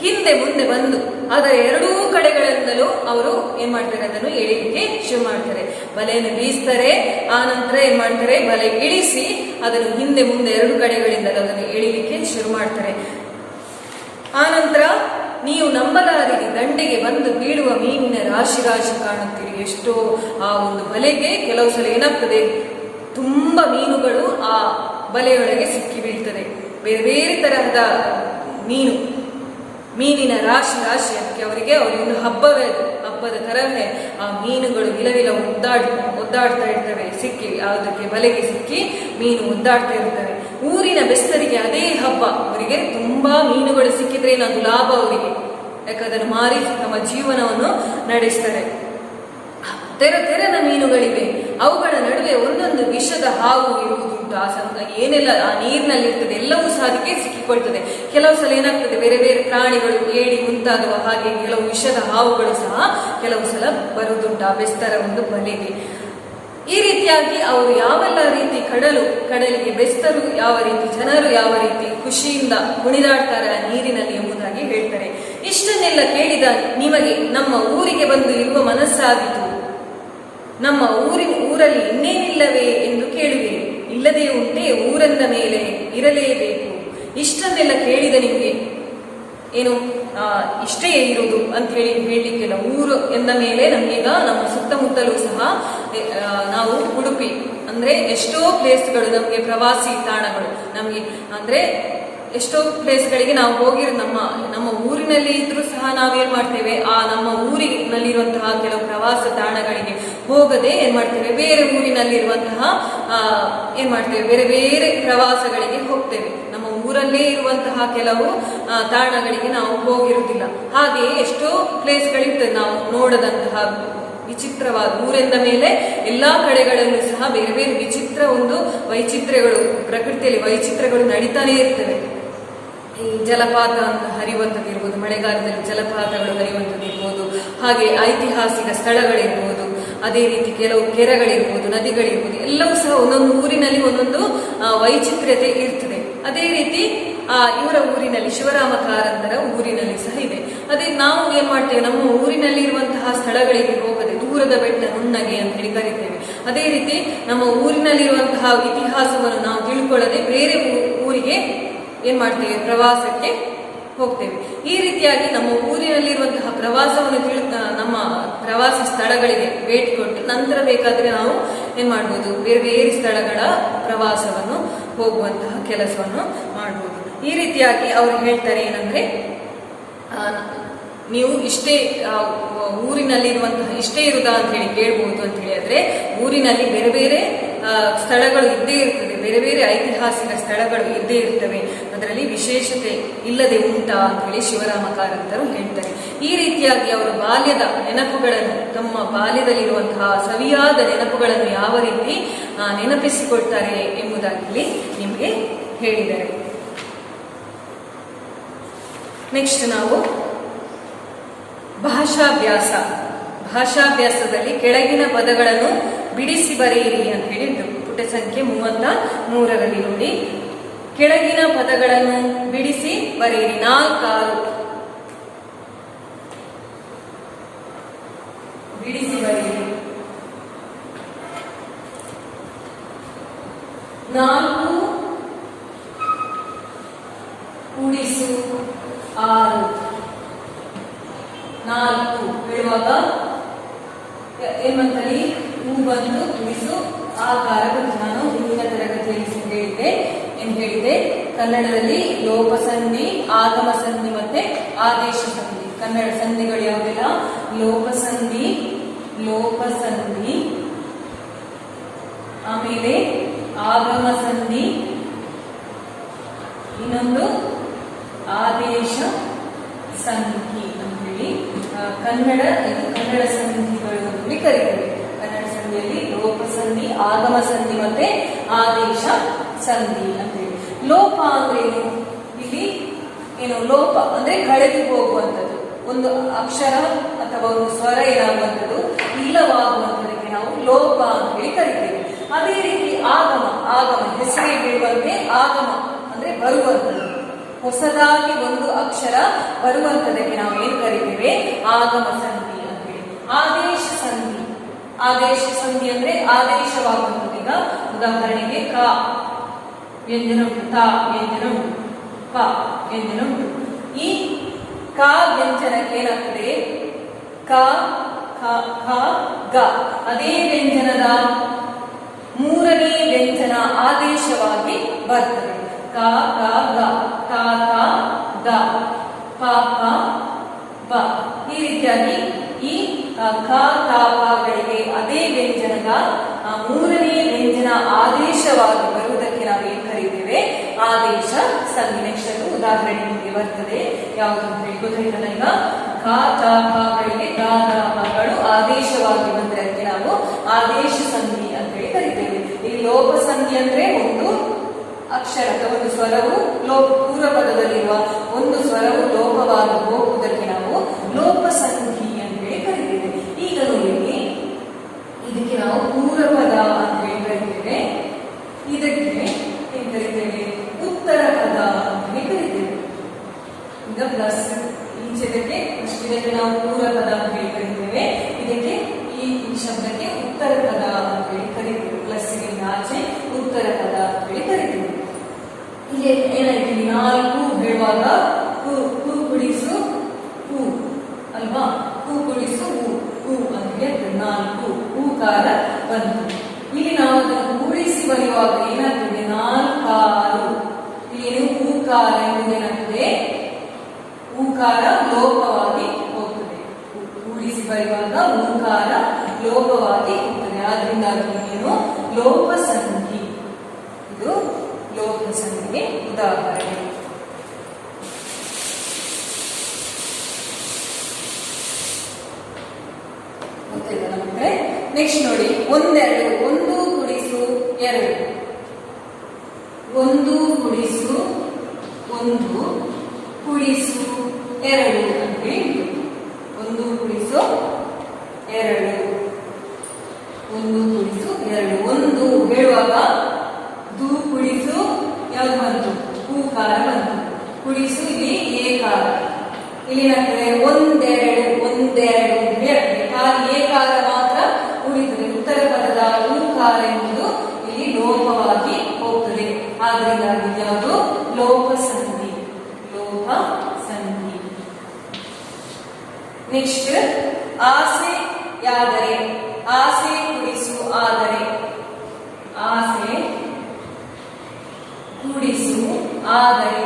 ಹಿಂದೆ ಮುಂದೆ ಬಂದು ಅದರ ಎರಡೂ ಕಡೆಗಳಿಂದಲೂ ಅವರು ಏನ್ ಮಾಡ್ತಾರೆ, ಅದನ್ನು ಎಳಿಲಿಕ್ಕೆ ಶುರು ಮಾಡ್ತಾರೆ. ಬಲೆಯನ್ನು ಬೀಸ್ತಾರೆ, ಆ ನಂತರ ಏನ್ ಮಾಡ್ತಾರೆ, ಬಲೆ ಇಳಿಸಿ ಅದನ್ನು ಹಿಂದೆ ಮುಂದೆ ಎರಡು ಕಡೆಗಳಿಂದಲೂ ಅದನ್ನು ಎಳಿಲಿಕ್ಕೆ ಶುರು ಮಾಡ್ತಾರೆ. ಆ ನಂತರ ನೀವು ನಂಬಲಾರಿರಿ, ದಂಡೆಗೆ ಬಂದು ಬೀಳುವ ಮೀನಿನ ರಾಶಿ ಕಾಣುತ್ತೀರಿ. ಎಷ್ಟೋ ಆ ಒಂದು ಬಲೆಗೆ ಕೆಲವು ಸಲ ಏನಾಗ್ತದೆ, ತುಂಬಾ ಮೀನುಗಳು ಆ ಬಲೆಯೊಳಗೆ ಸಿಕ್ಕಿ ಬೀಳ್ತದೆ. ಬೇರೆ ಬೇರೆ ತರಹದ ಮೀನಿನ ರಾಶಿ ಅದಕ್ಕೆ ಅವರಿಗೆ ಒಂದು ಹಬ್ಬವೇ, ಹಬ್ಬದ ತರವೇ ಆ ಮೀನುಗಳು ವಿಲವಿಲ ಒದ್ದಾಡ್ತಾ ಇರ್ತವೆ. ಸಿಕ್ಕಿ ಅದಕ್ಕೆ ಬಲೆಗೆ ಸಿಕ್ಕಿ ಮೀನು ಒದ್ದಾಡ್ತಾ ಇರ್ತವೆ. ಊರಿನ ಬೆಸ್ತರಿಗೆ ಅದೇ ಹಬ್ಬ. ಅವರಿಗೆ ತುಂಬಾ ಮೀನುಗಳು ಸಿಕ್ಕಿದ್ರೆ ಅದು ಲಾಭ ಅವರಿಗೆ, ಯಾಕಂದ್ರೆ ಅದನ್ನು ಮಾರಿ ತಮ್ಮ ಜೀವನವನ್ನು ನಡೆಸ್ತಾರೆ. ತೆರನ ಮೀನುಗಳಿವೆ, ಅವುಗಳ ನಡುವೆ ಒಂದೊಂದು ವಿಷದ ಹಾವು ಇರುವುದುಂಟು. ಏನೆಲ್ಲ ಆ ನೀರಿನಲ್ಲಿ ಇರ್ತದೆ ಎಲ್ಲವೂ ಸಹ ಅದಕ್ಕೆ ಸಿಕ್ಕಿಕೊಳ್ತದೆ. ಕೆಲವು ಸಲ ಏನಾಗ್ತದೆ, ಬೇರೆ ಬೇರೆ ಪ್ರಾಣಿಗಳು, ಏಡಿ ಮುಂತಾದವ ಹಾಗೆ ಕೆಲವು ವಿಷದ ಹಾವುಗಳು ಸಹ ಕೆಲವು ಸಲ ಬರುವುದುಂಟು ಆ ಬೆಸ್ತರ ಒಂದು ಬಲೆಗೆ. ಈ ರೀತಿಯಾಗಿ ಅವರು ಯಾವೆಲ್ಲ ರೀತಿ ಕಡಲಿಗೆ ಬೆಸ್ತರು ಯಾವ ರೀತಿ, ಜನರು ಯಾವ ರೀತಿ ಖುಷಿಯಿಂದ ಕುಣಿದಾಡ್ತಾರೆ ಆ ನೀರಿನಲ್ಲಿ ಎಂಬುದಾಗಿ ಹೇಳ್ತಾರೆ. ಇಷ್ಟನ್ನೆಲ್ಲ ಕೇಳಿದ ನಿಮಗೆ ನಮ್ಮ ಊರಿಗೆ ಬಂದು ಇರುವ ಮನಸ್ಸಾಗಿತು. ನಮ್ಮ ಊರಲ್ಲಿ ಇನ್ನೇನಿಲ್ಲವೇ ಎಂದು ಕೇಳುವಿರಿ. ಇಲ್ಲದೇ ಉಂಟೆ ಊರೆಂದ ಮೇಲೆ ಇರಲೇಬೇಕು. ಇಷ್ಟನ್ನೆಲ್ಲ ಕೇಳಿದ ನಿಮಗೆ ಏನು ಇಷ್ಟೇ ಇರುವುದು ಅಂತ ಹೇಳಲಿಕ್ಕಿಲ್ಲ. ಊರು ಎಂದ ಮೇಲೆ ನಮಗೀಗ ನಮ್ಮ ಸುತ್ತಮುತ್ತಲೂ ಸಹ ನಾವು ಉಡುಪಿ ಅಂದ್ರೆ ಎಷ್ಟೋ ಪ್ಲೇಸ್ಗಳು, ನಮಗೆ ಪ್ರವಾಸಿ ತಾಣಗಳು, ನಮಗೆ ಅಂದ್ರೆ ಎಷ್ಟೋ ಪ್ಲೇಸ್ಗಳಿಗೆ ನಾವು ಹೋಗಿರೋ ನಮ್ಮ ಊರಿನಲ್ಲಿ ಇದ್ರೂ ಸಹ ನಾವೇನ್ ಮಾಡ್ತೇವೆ, ಆ ನಮ್ಮ ಊರಿನಲ್ಲಿರುವಂತಹ ಕೆಲವು ಪ್ರವಾಸ ತಾಣಗಳಿಗೆ ಹೋಗದೆ ಏನ್ ಮಾಡ್ತೇವೆ, ಬೇರೆ ಊರಿನಲ್ಲಿರುವಂತಹ ಏನ್ ಮಾಡ್ತೇವೆ, ಬೇರೆ ಬೇರೆ ಪ್ರವಾಸಗಳಿಗೆ ಹೋಗ್ತೇವೆ. ನಮ್ಮ ಊರಲ್ಲೇ ಇರುವಂತಹ ಕೆಲವು ತಾಣಗಳಿಗೆ ನಾವು ಹೋಗಿರುವುದಿಲ್ಲ. ಹಾಗೆಯೇ ಎಷ್ಟೋ ಪ್ಲೇಸ್ಗಳಿರ್ತದೆ ನಾವು ನೋಡದಂತಹ ವಿಚಿತ್ರವಾದ. ಊರೆಂದ ಮೇಲೆ ಎಲ್ಲಾ ಕಡೆಗಳಲ್ಲೂ ಸಹ ಬೇರೆ ಬೇರೆ ವಿಚಿತ್ರ ಒಂದು ವೈಚಿತ್ರ್ಯಗಳು, ಪ್ರಕೃತಿಯಲ್ಲಿ ವೈಚಿತ್ರ್ಯಗಳು ನಡೀತಾನೆ ಇರ್ತವೆ. ಈ ಜಲಪಾತ ಅಂತ ಹರಿಯುವಂಥದ್ದಿರ್ಬೋದು, ಮಳೆಗಾಲದಲ್ಲಿ ಜಲಪಾತಗಳು ಹರಿಯುವಂಥದ್ದಿರ್ಬೋದು, ಹಾಗೆ ಐತಿಹಾಸಿಕ ಸ್ಥಳಗಳಿರ್ಬೋದು, ಅದೇ ರೀತಿ ಕೆಲವು ಕೆರೆಗಳಿರ್ಬೋದು, ನದಿಗಳಿರ್ಬೋದು, ಎಲ್ಲವೂ ಸಹ ಒಂದೊಂದು ಊರಿನಲ್ಲಿ ಒಂದೊಂದು ವೈಚಿತ್ರ್ಯತೆ ಇರ್ತದೆ. ಅದೇ ರೀತಿ ಇವರ ಊರಿನಲ್ಲಿ, ಶಿವರಾಮ ಕಾರಂತರ ಊರಿನಲ್ಲಿ ಸಹ ಇದೆ. ಅದೇ ನಾವು ಏನ್ ಮಾಡ್ತೇವೆ, ನಮ್ಮ ಊರಿನಲ್ಲಿ ಇರುವಂತಹ ಸ್ಥಳಗಳಿಗೆ ಹೋಗದೆ ದೂರದ ಬೆಟ್ಟ ನುಣ್ಣಗೆ ಅಂತ ಹೇಳಿ ಕರಿತೇವೆ. ಅದೇ ರೀತಿ ನಮ್ಮ ಊರಿನಲ್ಲಿರುವಂತಹ ಇತಿಹಾಸವನ್ನು ನಾವು ತಿಳ್ಕೊಳ್ಳದೆ ಬೇರೆ ಊರಿಗೆ ಏನ್ ಮಾಡ್ತೇವೆ, ಪ್ರವಾಸಕ್ಕೆ ಹೋಗ್ತೇವೆ. ಈ ರೀತಿಯಾಗಿ ನಮ್ಮ ಊರಿನಲ್ಲಿರುವಂತಹ ಪ್ರವಾಸವನ್ನು ನಮ್ಮ ಪ್ರವಾಸಿ ಸ್ಥಳಗಳಿಗೆ ಭೇಟಿ ಕೊಟ್ಟು ನಂತರ ಬೇಕಾದ್ರೆ ನಾವು ಏನ್ ಮಾಡ್ಬೋದು, ಬೇರೆ ಬೇರೆ ಸ್ಥಳಗಳ ಪ್ರವಾಸವನ್ನು ಹೋಗುವಂತಹ ಕೆಲಸವನ್ನು ಮಾಡ್ಬೋದು. ಈ ರೀತಿಯಾಗಿ ಅವರು ಹೇಳ್ತಾರೆ ಏನಂದ್ರೆ, ನೀವು ಇಷ್ಟೇ ಊರಿನಲ್ಲಿರುವಂತಹ ಇಷ್ಟೇ ಇರುವುದಾ ಅಂತ ಹೇಳಿ ಕೇಳ್ಬೋದು ಅಂತ ಹೇಳಿದ್ರೆ, ಊರಿನಲ್ಲಿ ಬೇರೆ ಬೇರೆ ಸ್ಥಳಗಳು ಇದ್ದೇ ಇರ್ತದೆ, ಬೇರೆ ಬೇರೆ ಐತಿಹಾಸಿಕ ಸ್ಥಳಗಳು ಇದ್ದೇ ಇರ್ತವೆ. ಅದರಲ್ಲಿ ವಿಶೇಷತೆ ಇಲ್ಲದೆ ಉಂಟಾ ಅಂತ ಹೇಳಿ ಶಿವರಾಮ ಕಾರಂತರು ಹೇಳ್ತಾರೆ. ಈ ರೀತಿಯಾಗಿ ಅವರ ಬಾಲ್ಯದ ನೆನಪುಗಳನ್ನು, ತಮ್ಮ ಬಾಲ್ಯದಲ್ಲಿರುವಂತಹ ಸವಿಯಾದ ನೆನಪುಗಳನ್ನು ಯಾವ ರೀತಿ ನೆನಪಿಸಿಕೊಳ್ತಾರೆ ಎಂಬುದಾಗಿ ನಿಮಗೆ ಹೇಳಿದ್ದಾರೆ. ನೆಕ್ಸ್ಟ್ ನಾವು ಭಾಷಾಭ್ಯಾಸದಲ್ಲಿ ಕೆಳಗಿನ ಪದಗಳನ್ನು ಬಿಡಿಸಿ ಬರೆಯಿರಿ ಅಂತ ಹೇಳಿ ಪುಟ ಸಂಖ್ಯೆ 33ರಲ್ಲಿ ನೋಡಿ. ಕೆಳಗಿನ ಪದಗಳನ್ನು ಬಿಡಿಸಿ ಬರೆಯಿರಿ. 4 ಬಿಡಿಸಿ ಬರೆಯಿರಿ. 4 ಕೂಡಿಸು 6. 4 ಹೇಳುವಾಗ ಏನ್ಮಂತಲ್ಲಿ ಹೂ ಬಂದು ಕೂಡಿಸು ಆಕಾರ ಬಂತು. ನಾನು ಹಿಂದಿನ ತರಗತಿಯಲ್ಲಿ ಹೇಳಿದ್ದೆ, ಏನ್ ಹೇಳಿದೆ, ಕನ್ನಡದಲ್ಲಿ ಲೋಪ ಸಂಧಿ, ಆಗಮ ಸಂಧಿ ಮತ್ತೆ ಆದೇಶ ಸಂಧಿ. ಕನ್ನಡ ಸಂಧಿಗಳು ಯಾವುದಿಲ್ಲ? ಲೋಪ ಸಂಧಿ, ಆಮೇಲೆ ಆಗಮ ಸಂಧಿ, ಇನ್ನೊಂದು ಆದೇಶ ಸಂಧಿ ಅಂತ ಹೇಳಿ ಕನ್ನಡ ಸಂಧಿಗಳು ಅಂತ ಕರೀತೇವೆ. ಕನ್ನಡ ಸಂಧಿಯಲ್ಲಿ ಲೋಪ ಸಂಧಿ, ಆಗಮ ಸಂಧಿ ಮತ್ತೆ ಆದೇಶ ಸಂಧಿ ಅಂತ ಹೇಳಿ. ಲೋಪ ಅಂದ್ರೆ ಇಲ್ಲಿ ಏನು? ಲೋಪ ಅಂದ್ರೆ ಕಳೆದು ಹೋಗುವಂಥದ್ದು, ಒಂದು ಅಕ್ಷರ ಅಥವಾ ಒಂದು ಸ್ವರ ಏನಾಗುವಂಥದ್ದು ಇಲ್ಲವಾಗುವಂಥದಕ್ಕೆ ನಾವು ಲೋಪ ಅಂತ ಹೇಳಿ ಕರಿತೇವೆ. ಅದೇ ರೀತಿ ಆಗಮ ಹೆಸರಿಗೆ ಬೀಳುವಂತೆ ಆಗಮ ಅಂದ್ರೆ ಬರುವಂಥದ್ದು, ಹೊಸದಾಗಿ ಒಂದು ಅಕ್ಷರ ಬರುವಂಥದಕ್ಕೆ ನಾವು ಏನ್ ಕರಿತೇವೆ? ಆಗಮ ಸಂಧಿ ಅಂತ ಹೇಳಿ. ಆದೇಶ ಸಂಧಿ ಅಂದ್ರೆ ಆದೇಶವಾಗುವಂಥದ್ದು. ಈಗ ಉದಾಹರಣೆಗೆ ಕ ವ್ಯಂಜನ ಉಂಟು, ತ ವ್ಯಂಜನ ಉಂಟು, ಪ ವ್ಯಂಜನ ಉಂಟು. ಈ ಕ ವ್ಯಂಜನಕ್ಕೆ ಏನಾಗ್ತದೆ? ಕ ಖ ಗ. ಅದೇ ವ್ಯಂಜನದ ಮೂರನೇ ವ್ಯಂಜನ ಆದೇಶವಾಗಿ ಬರ್ತದೆ. ಕ ಗ ಗ, ತ ತ ದ, ಪ ಪ ಬ. ಈ ರೀತಿಯಾಗಿ ಈ ಕ ತ ಪಗಳಿಗೆ ಅದೇ ವ್ಯಂಜನದ ಮೂರನೇ ವ್ಯಂಜನ ಆದೇಶವಾಗಿ ಬರುವುದಕ್ಕೆ ನಾವು ಏನ್ ಕರೀತೇವೆ? ಆದೇಶ ಸಂಧಿ. ನೆಕ್ಸ್ಟ್ ಅದು ಉದಾಹರಣೆ ನಿಮಗೆ ಬರ್ತದೆ. ಯಾವುದು ಅಂತ ಹೇಳಿ ಗೊತ್ತಾಯ್ತಲ್ಲ? ಈಗ ಕ ತ ಪಗಳಿಗೆ ದ ದ ಪಗಳು ಆದೇಶವಾಗಿ ಬಂದ್ರೆ ಅದಕ್ಕೆ ನಾವು ಆದೇಶ ಸಂಧಿ ಅಂತ ಹೇಳಿ ಕರಿತೇವೆ. ಇಲ್ಲಿ ಲೋಪ ಸಂಧಿ ಅಂದ್ರೆ ಒಂದು ಅಕ್ಷರ ಅಥವಾ ಒಂದು ಸ್ವರವು ಪೂರ್ವ ಪದದಲ್ಲಿರುವ ಒಂದು ಸ್ವರವು ಲೋಪವಾಗಿ ಹೋಗುವುದಕ್ಕೆ ನಾವು ಲೋಪ ಸಂಧಿ ಅಂತ ಹೇಳಿ ಕರಿತೇವೆ. ಈಗ ನೋಡಿ, ಇದಕ್ಕೆ ನಾವು ಪೂರ್ವ ಪದ ಅಂತ ಹೇಳಿ ಕರಿತೇವೆ. ಇದಕ್ಕೆ ಏನ್ ಕರಿತೇವೆ? ಉತ್ತರ ಪದ ಅಂತ ಹೇಳಿ ಕರಿತೇವೆ. ಈಗ ಪ್ಲಸ್ ಈಚೆದಕ್ಕೆ ಇದಕ್ಕೆ ನಾವು ಪೂರ್ವ ಪದ ಅಂತ ಹೇಳಿ ಕರಿತೇವೆ. ಇದಕ್ಕೆ ಈ ಶಬ್ದಕ್ಕೆ ಉತ್ತರ ಪದ ಅಂತ ಹೇಳಿ ಕರಿತೇವೆ. ಪ್ಲಸ್ ಆಚೆ ಉತ್ತರ ಪದ ಅಂತ ಹೇಳಿ ಕರಿತೇವೆ. ಇಲ್ಲಿ ಏನಾಯ್ತು? 4 ಹೇಳುವಾಗ ಕು ಕುಡಿಸು ಹೂ ಅಲ್ವಾ? ಕು ಕುಡಿಸು ಹೂ ಅಂತ ಹೇಳಿ 4 ಹೂಕಾರ ಬಂತು. ಇಲ್ಲಿ ನಾವು ಅದನ್ನು ಕೂಡಿಸಿ ಬರೆಯುವಾಗ ಏನಾಗ್ತದೆ? 4 ಇಲ್ಲಿ ಹೂಕಾರ ಎಂಬುದೇನಾಗ್ತದೆ? ಹೂಕಾರ ಲೋಪವಾಗಿ ಹೋಗ್ತದೆ. ಕೂಡಿಸಿ ಬರೆಯುವಾಗ ಹೂಕಾರ ಲೋಪವಾಗಿ ಹೋಗ್ತದೆ. ಆದ್ರಿಂದ ಏನು? ಲೋಪ ಸಂಧಿ. ಇದು ಲೋಪ ಸಂಧಿಗೆ ಉದಾಹರಣೆ. ಗೊತ್ತಾಯ್ತಾ ನಮಗೆ? ನೆಕ್ಸ್ಟ್ ನೋಡಿ, 1 ಕೂಡಿಸು 2. 1 ಕೂಡಿಸು 1 ಕೂಡಿಸು 2 ಅಂತ ಹೇಳಿ 1 ಕೂಡಿಸು 2. 1 ಕೂಡಿಸು 2. 1 ಹೇಳುವಾಗ ದು ಕುಡಿಸು ಯಾವ್ದು ಬಂತು? ಹೂಕಾರ ಬಂತು. ಕುಡಿಸು ಇಲ್ಲಿ ಏಕಾರ. ಇಲ್ಲಿ ಏನಾಗ್ತದೆ? 1 2 ಏಕಾರ ಮಾತ್ರ ಉಳಿತದೆ. ಉತ್ತರ ಪದದ ಹೂಕಾರ ಎಂಬುದು ಇಲ್ಲಿ ಲೋಪವಾಗಿ ಹೋಗ್ತದೆ. ಆದ್ರಿಂದ ಯಾವುದು? ಲೋಪ ಸಂಧಿ. ನೆಕ್ಸ್ಟ್ ಆಸೆಯಾದರೆ. ಆಸೆ ಕೂಡಿಸು ಆದರೆ. ಆಸೆ ಕೂಡಿಸು ಆದರೆ.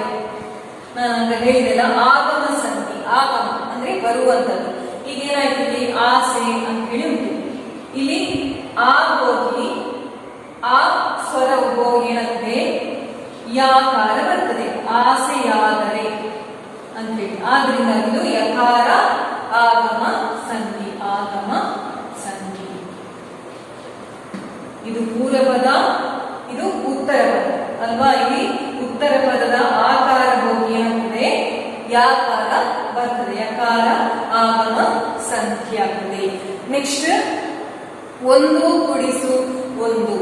ನಾನು ಹೇಳಿದೆಲ್ಲ ಆಗಮ ಸಂಧಿ. ಆಗಮ ಅಂದ್ರೆ ಬರುವಂತದ್ದು. ಈಗ ಏನಾಯ್ತು? ಇಲ್ಲಿ ಆಸೆ ಅಂತ ಹೇಳಿ ಉಂಟು. ಇಲ್ಲಿ ಆ ಹೋಗಿ ಆ ಸ್ವರ ಹೋಗಿ ಏನಾಗ್ತದೆ? ಯಾಕಾರ ಬರ್ತದೆ. ಆಸೆಯಾದರೆ ಅಂತ ಹೇಳಿ. ಆದ್ರಿಂದ ಇದು ಯಕಾರ ಆಗಮ ಸಂಧಿ. ಆಗಮ ಸಂಧಿ. ಇದು ಪೂರ್ವ ಪದ, ಇದು ಉತ್ತರ ಪದ ಅಲ್ವಾ? ಇಲ್ಲಿ ಉತ್ತರ ಪದದ ಆಕಾರ ಹೋಗಿ ಏನಾಗ್ತದೆ? ಯಾಕಾರ ಬರ್ತದೆ. ಯಕಾರ ಆಗಮ ಸಂಧಿ ಆಗ್ತದೆ. ನೆಕ್ಸ್ಟ್ 1 ಕೂಡಿಸು 1.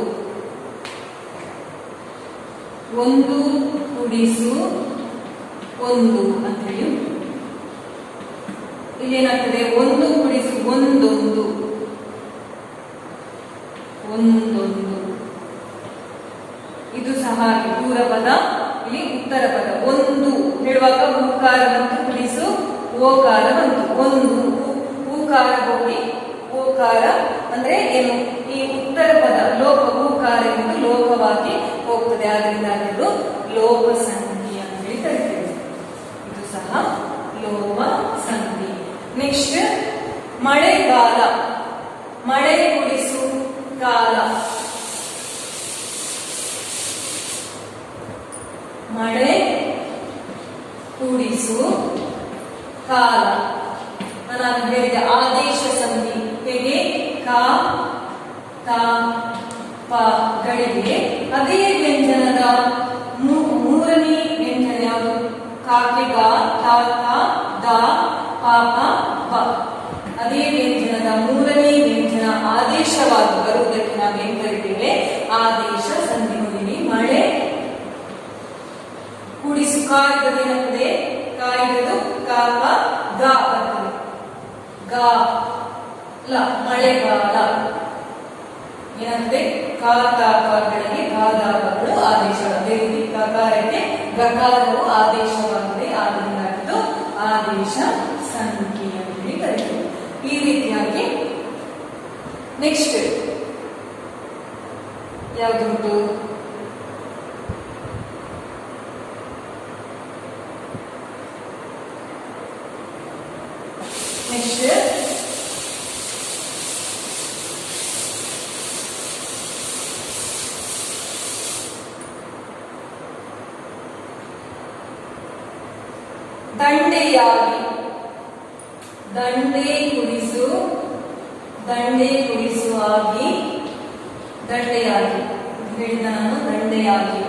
1 ಕೂಡಿಸು 1 ಅಂತ ಹೇಳಿ ಇಲ್ಲಿ ಏನಾಗ್ತದೆ? 1 ಕೂಡಿಸು 1 ಒಂದೊಂದು. ಇದು ಸಹ ಹಾಗೆ ಪೂರ್ವ ಪದ, ಇಲ್ಲಿ ಉತ್ತರ ಪದ. ಒಂದು ಹೇಳುವಾಗ ಹೂಕಾರ ಬಂತು, ಪ್ಲೀಸು ಓಕಾರ ಬಂತು. ಒಂದು ಹೂಕಾರ ಹೋಗಿ ಓಕಾರ ಅಂದ್ರೆ ಏನು, ಈ ಉತ್ತರ ಪದ ಲೋಪ, ಹೂಕಾರ ಎಂದು ಲೋಪವಾಗಿ ಹೋಗ್ತದೆ. ಆದ್ರಿಂದ ಇದು ಲೋಪ ಸಂಧಿ ಅಂತ ಹೇಳಿ ಕರಿತೇವೆ. ಇದು ಸಹ ಲೋಪ ಸಂಧಿ. ನೆಕ್ಸ್ಟ್ ಮಳೆಗಾಲ, ಮಳೆ ಕುಡಿಸು ಕಾಲ. ಮಳೆ ಕೂಡಿಸು ಕಾಲ. ನಾನು ಹೇಳಿದ ಆದೇಶ ಸಂಧಿ ಹೇಗೆ ಕಾ ತ ಪ ಗಳಿಗೆ ಅದೇ ವ್ಯಂಜನದ ಮೂರನೇ ವ್ಯಂಜನ ಯಾವುದು? ಕಾಕೆ ಗಾ ತಾ ತಾ ದ ಪ ಪ ಪ. ಅದೇ ವ್ಯಂಜನದ ಮೂರನೇ ವ್ಯಂಜನ ಆದೇಶವಾಗಿ ಬರುವುದಕ್ಕೆ ನಾವೇನ್ ಕರಿತೇವೆ? ಆದೇಶ ಸಂಧಿ. ನೋಡಿ, ಮಳೆ ಕೂಡಿಸು ಕಾಯ್ದದೇನಾಗ್ತದೆ? ಕಾಯ್ದದು ಕಾಪ ಗ ಬರ್ತದೆ. ಗಾ ಲ ಮಳೆಗಾಲ ಏನಾಗ್ತದೆ? ಕಾತಾಪಗಳಿಗೆ ಗಾದಾಪಗಳು ಆದೇಶ. ಅದೇ ರೀತಿ ಕಕಾರಕ್ಕೆ ಗಕಾರವು ಆದೇಶವಾಗಿದೆ. ಆದ್ದರಿಂದ ಇದು ಆದೇಶ ಸಂಧಿ ಅಂತ ಹೇಳಿ ಕರೀತೀವಿ. ಈ ರೀತಿಯಾಗಿ ನೆಕ್ಸ್ಟ್ ಯಾವುದುಂಟು? ನೆಕ್ಸ್ಟ್ ದಂಡೆಯಾಗಿ. ದಂಡೆ ಕುಡಿಸು, ದಂಡೆ ಕುಡಿಸು ಆಗಿ, ದಂಡೆಯಾಗಿ ಹೇಳಿದ ನಾನು. ದಂಡೆಯಾಗಿ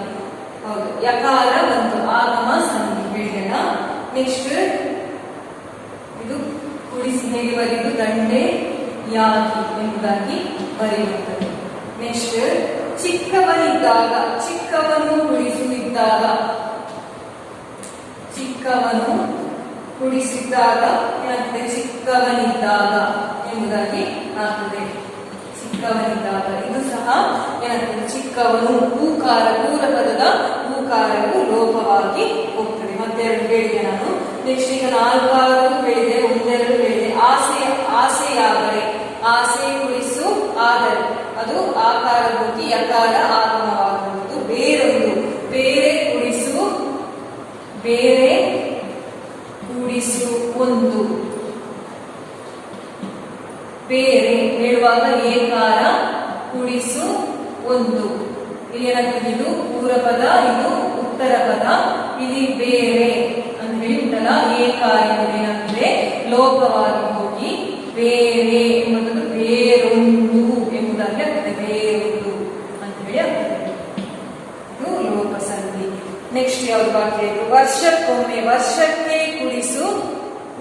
ಹೌದು, ಯಕಾರ ಬಂತು, ಆಗಮ ಸಂಧಿ ಹೇಳಿದ. ನೆಕ್ಸ್ಟ್ ಇದು ಕುಡಿಸಿ ಹೇಗೆ ಬರೆಯುವುದು? ದಂಡೆ ಯಾಗಿ ಎಂಬುದಾಗಿ ಬರೆಯುತ್ತದೆ. ನೆಕ್ಸ್ಟ್ ಚಿಕ್ಕವನಿದ್ದಾಗ, ಚಿಕ್ಕವನು ಕುಡಿಸು ಇದ್ದಾಗ. ಚಿಕ್ಕವನು ಕುಡಿಸಿದ್ದಾಗ ಏನಾಗ್ತದೆ? ಚಿಕ್ಕವನಿದ್ದಾಗ ಎಂಬುದಾಗಿ ಆಗ್ತದೆ. ಚಿಕ್ಕವನಿದ್ದಾಗ ಇದು ಸಹ ಏನಾಗ್ತದೆ? ಚಿಕ್ಕವನು ಹೂಕಾರ, ಪೂರ್ವ ಪದದ ಹೂಕಾರವು ಲೋಪವಾಗಿ ಹೋಗ್ತದೆ. ಮತ್ತೆರಡು ಹೇಳಿದೆ ನಾನು. ನೆಕ್ಸ್ಟ್ ಈಗ 4 ಹೇಳಿದೆ, 1 ಹೇಳಿದೆ. ಆಸೆಯಾದರೆ, ಆಸೆ ಕುಡಿಸು ಆದರೆ, ಅದು ಆಕಾರ ಹೋಗಿ ಯಕಾರ ಆಗಮವಾಗುವುದು. ಬೇರೊಂದು, ಬೇರೆ ಕುಡಿಸು, ಬೇರೆ ಕೂಡಿಸು ಒಂದು. ಬೇರೆ ಹೇಳುವಾಗ ಏಕಾರ, ಕೂಡಿಸು ಒಂದು. ಏನಾಗ್ತದೆ? ಇದು ಪೂರ್ವ ಪದ, ಇದು ಉತ್ತರ ಪದ. ಇಲ್ಲಿ ಬೇರೆ ಅಂತ ಹೇಳಿ ಉಂಟಲ್ಲ, ಏಕಾರ ಏನಾಗ್ತದೆ? ಲೋಪವಾಗಿ ಹೋಗಿ ಬೇರೆ ಎಂಬುದು ಬೇರೊಂದು ಎಂಬುದಾಗಿ ಆಗ್ತದೆ. ಬೇರೊಂದು ಅಂತ ಹೇಳಿ ಆಗ್ತದೆ. ಇದು ಲೋಪ ಸಂಧಿ. ನೆಕ್ಸ್ಟ್ ಯಾವುದು ಬಾಕಿ ಆಯ್ತು? ವರ್ಷಕ್ಕೊಮ್ಮೆ, ವರ್ಷಕ್ಕೆ ಕುಡಿಸು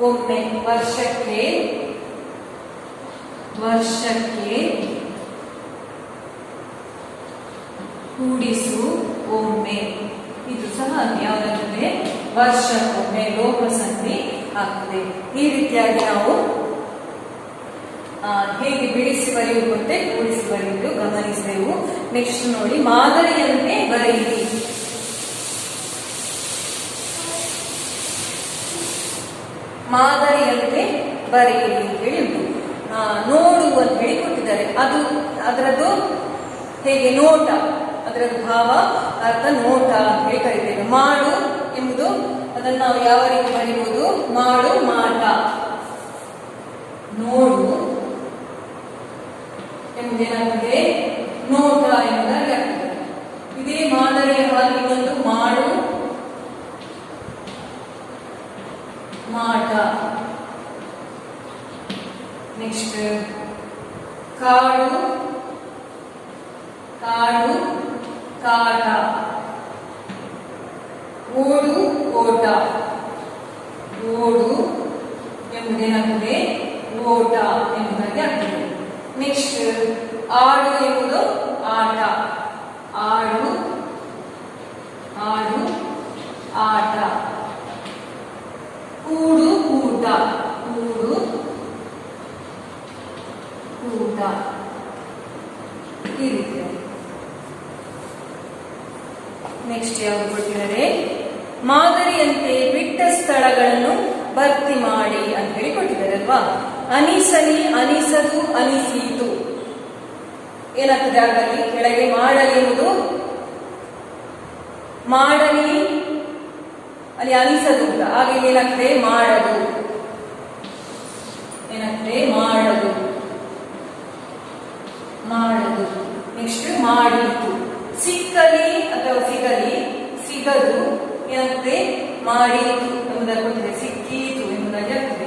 ಒಮ್ಮೆ. ವರ್ಷಕ್ಕೆ, ವರ್ಷಕ್ಕೆ ಕೂಡಿಸು ಒಮ್ಮೆ. ಇದು ಸಹ ಯಾವುದಾಗ್ತದೆ? ವರ್ಷಕ್ಕೊಮ್ಮೆ ಲೋಪ ಸಂಧಿ ಆಗ್ತದೆ. ಈ ರೀತಿಯಾಗಿ ನಾವು ಹೇಗೆ ಬಿಡಿಸಿ ಬರೆಯುವುದು ಮತ್ತೆ ಕೂಡಿಸಿ ಬರೆಯುವುದು ಗಮನಿಸಿದೆವು. ನೆಕ್ಸ್ಟ್ ನೋಡಿ, ಮಾದರಿಯಂತೆ ಬರೆಯಿರಿ. ಮಾದರಿಯಂತೆ ಬರೆಯಿರಿ ಅಂತ ಹೇಳಿ ಉಂಟು. ನೋಡು ಅಂತ ಹೇಳಿ ಕೊಟ್ಟಿದ್ದಾರೆ. ಅದು ಅದರದ್ದು ಹೇಗೆ? ನೋಟ, ಅದರದ್ದು ಭಾವ ಅರ್ಥ ನೋಟ ಅಂತ ಹೇಳಿ ಕರೀತೇವೆ. ಮಾಡು ಎಂಬುದು ಅದನ್ನು ನಾವು ಯಾವ ರೀತಿ ಬರೆಯುವುದು? ಮಾಡು ಮಾಟ. ನೋಡು ಎಂಬುದೇನಾಗ್ತದೆ? ನೋಟ ಎಂಬುದಾಗಿ ಆಗ್ತದೆ. ಇದೇ ಮಾದರಿಯ ಹಾಗೆ ಇನ್ನೊಂದು ಮಾಡು ಮಾಟ. ನೆಕ್ಸ್ಟ್ ಕಾಡು, ಕಾಡು ಕಾಟ. ಓಡು ಓಟ, ಓಡು ಎಂಬುದೇನಾಗ್ತದೆ? ಓಟ ಎಂಬುದಾಗಿ ಆಗ್ತದೆ. ನೆಕ್ಸ್ಟ್ ಆಡು ಎಂಬುದು ಆಟ. ಆಡು, ಆಡು ಆಟ. ಕೂಡು ಕೂಟ, ಕೂಡು ಕೂಟ. ನೆಕ್ಸ್ಟ್ ಯಾವುದು ಕೊಟ್ಟಿದ್ದಾರೆ, ಮಾದರಿಯಂತೆ ಬಿಟ್ಟ ಸ್ಥಳಗಳನ್ನು ಭರ್ತಿ ಮಾಡಿ ಅಂತ ಹೇಳಿ ಕೊಟ್ಟಿದ್ದಾರೆ ಅಲ್ವಾ. ಅನಿಸಲಿ, ಅನಿಸದು, ಅನಿಸೀತು ಏನಾಗ್ತದೆ ಆಗಲಿ ಕೆಳಗೆ ಮಾಡಲಿ ಎಂಬುದು ಮಾಡಲಿ, ಅಲ್ಲಿ ಅನಿಸದು ಅಂತ, ಹಾಗೆ ಏನಾಗ್ತದೆ ಮಾಡದು, ಏನಾಗ್ತದೆ ಮಾಡದು, ಮಾಡದು. ನೆಕ್ಸ್ಟ್ ಮಾಡೀತು. ಸಿಕ್ಕಲಿ ಅಥವಾ ಸಿಗಲಿ, ಸಿಗದು ಏನಾಗ್ತದೆ ಮಾಡೀತು ಎಂಬುದಾಗಿ ಕೊಟ್ಟಿದೆ. ಸಿಕ್ಕೀತು ಎಂಬುದಾಗಿ ಆಗ್ತದೆ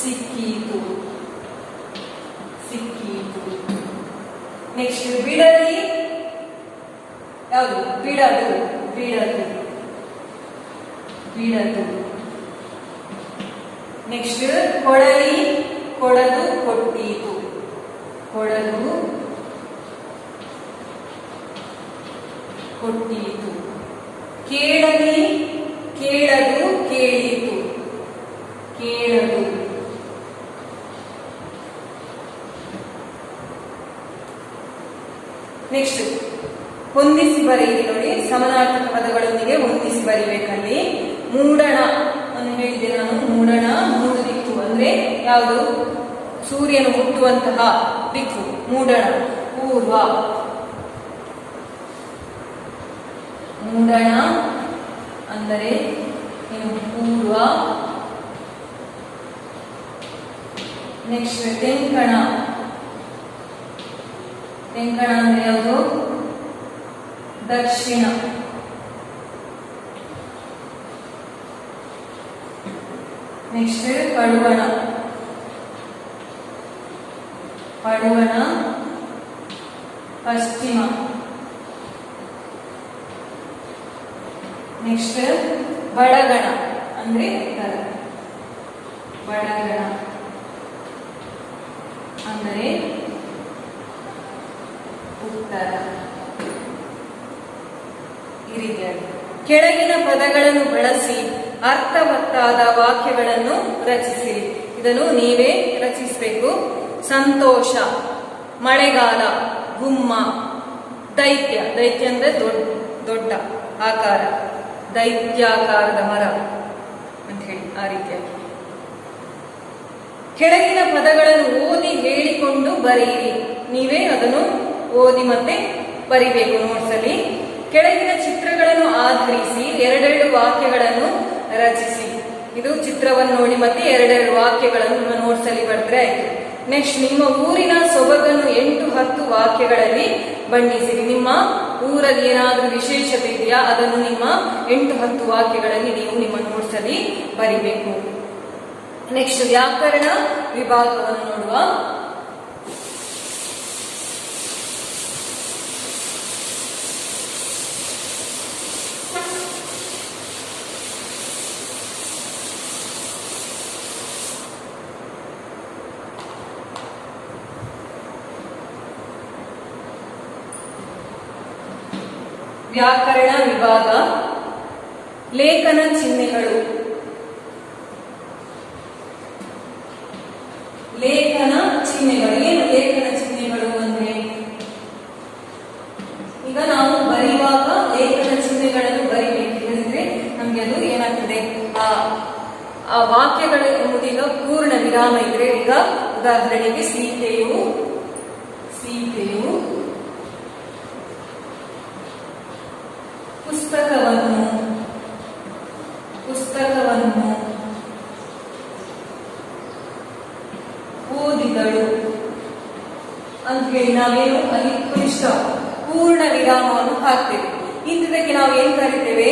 ಸಿಕ್ಕೀತು, ಸಿಕ್ಕೀತು. ನೆಕ್ಸ್ಟ್ ಬಿಡಲಿ, ಯಾವುದು ಬಿಡದು, ಬಿಡದು, ಬಿಡದು. ನೆಕ್ಸ್ಟ್ ಕೊಡಲಿ, ಕೊಡದು, ಕೊಟ್ಟೀತು, ಕೊಡದು, ಕೊಟ್ಟೀತು. ಕೇಳಲಿ, ಕೇಳದು, ಕೇಳೀತು, ಕೇಳದು. ನೆಕ್ಸ್ಟ್ ಹೊಂದಿಸಿ ಬರೆಯಿರಿ ನೋಡಿ, ಸಮಾನಾರ್ಥಕ ಪದಗಳೊಂದಿಗೆ ಹೊಂದಿಸಿ ಬರೀಬೇಕಲ್ಲಿ. ಮೂಡಣ ಅನ್ನು ಹೇಳಿದೆ ನಾನು, ಮೂಡಣ ಮೂಡುದಿಕ್ಕು ಅಂದ್ರೆ ಯಾವುದು, ಸೂರ್ಯನು ಹುಟ್ಟುವಂತಹ ದಿಕ್ಕು ಮೂಡಣ. ಪೂರ್ವ, ಮೂಡಣ ಅಂದರೆ ಏನು ಪೂರ್ವ. ನೆಕ್ಸ್ಟ್ ತೆಂಕಣ, ತೆಂಕಣ ಅಂದ್ರೆ ಯಾವುದು ದಕ್ಷಿಣ. ನೆಕ್ಸ್ಟ್ ಪಡುವಣ, ಪಡುವಣ ಪಶ್ಚಿಮ. ನೆಕ್ಸ್ಟ್ ಬಡಗಣ ಅಂದ್ರೆ ಉತ್ತರ, ಬಡಗಣ ಅಂದರೆ ಉತ್ತರ. ಈ ರೀತಿಯಾಗಿ ಕೆಳಗಿನ ಪದಗಳನ್ನು ಬಳಸಿ ಅರ್ಥವತ್ತಾದ ವಾಕ್ಯಗಳನ್ನು ರಚಿಸಿರಿ. ಇದನ್ನು ನೀವೇ ರಚಿಸಬೇಕು. ಸಂತೋಷ, ಮಳೆಗಾಲ, ಗುಮ್ಮ, ದೈತ್ಯ, ದೈತ್ಯ ಅಂದ್ರೆ ದೊಡ್ಡ ಆಕಾರ, ದೈತ್ಯಾಕಾರದ ಮರ ಅಂತ ಹೇಳಿ ಆ ರೀತಿಯಾಗಿ. ಕೆಳಗಿನ ಪದಗಳನ್ನು ಓದಿ ಹೇಳಿಕೊಂಡು ಬರೆಯಿರಿ. ನೀವೇ ಅದನ್ನು ಓದಿ ಮತ್ತೆ ಬರಿಬೇಕು ನೋಟ್ಸಲ್ಲಿ. ಕೆಳಗಿನ ಚಿತ್ರಗಳನ್ನು ಆಧರಿಸಿ ಎರಡೆರಡು ವಾಕ್ಯಗಳನ್ನು ರಚಿಸಿ. ಇದು ಚಿತ್ರವನ್ನು ನೋಡಿ ಮತ್ತೆ ಎರಡೆರಡು ವಾಕ್ಯಗಳನ್ನು ನಿಮ್ಮ ನೋಟ್ಸಲ್ಲಿ ಬರೆದ್ರೆ ಆಯ್ತು. ನೆಕ್ಸ್ಟ್ ನಿಮ್ಮ ಊರಿನ ಸೊಬಗನ್ನು 8-10 ವಾಕ್ಯಗಳಲ್ಲಿ ಬಣ್ಣಿಸಿರಿ. ನಿಮ್ಮ ಊರಲ್ಲಿ ಏನಾದರೂ ವಿಶೇಷತೆ ಇದೆಯಾ ಅದನ್ನು ನಿಮ್ಮ 8-10 ವಾಕ್ಯಗಳಲ್ಲಿ ನೀವು ನಿಮ್ಮ ನೋಟ್ಸ್ ಅಲ್ಲಿ ಬರಿಬೇಕು. ನೆಕ್ಸ್ಟ್ ವ್ಯಾಕರಣ ವಿಭಾಗವನ್ನು ನೋಡುವ. ವ್ಯಾಕರಣ ವಿಭಾಗ, ಲೇಖನ ಚಿಹ್ನೆಗಳು. ಲೇಖನ ಚಿಹ್ನೆಗಳು ಏನು ಲೇಖನ ಚಿಹ್ನೆಗಳು ಅಂದ್ರೆ, ಈಗ ನಾವು ಬರೆಯುವಾಗ ಲೇಖನ ಚಿಹ್ನೆಗಳನ್ನು ಬರಿಬೇಕು. ಹೇಳಿದ್ರೆ ನಮ್ಗೆ ಅದು ಏನಾಗ್ತದೆ, ಆ ವಾಕ್ಯಗಳು ಎಂಬುದೀಗ ಪೂರ್ಣ ವಿರಾಮ ಇದ್ರೆ, ಈಗ ಉದಾಹರಣೆಗೆ ಸೀತೆಯು ಪುಸ್ತಕವನ್ನು ಓದಿದಳು ಅಂತ ಹೇಳಿ ನಾವೇನು ಅಲ್ಲಿ ಪೂರ್ಣ ವಿರಾಮವನ್ನು ಹಾಕ್ತೇವೆ. ಇಂಥದಕ್ಕೆ ನಾವು ಏನ್ ಕರಿತೇವೆ,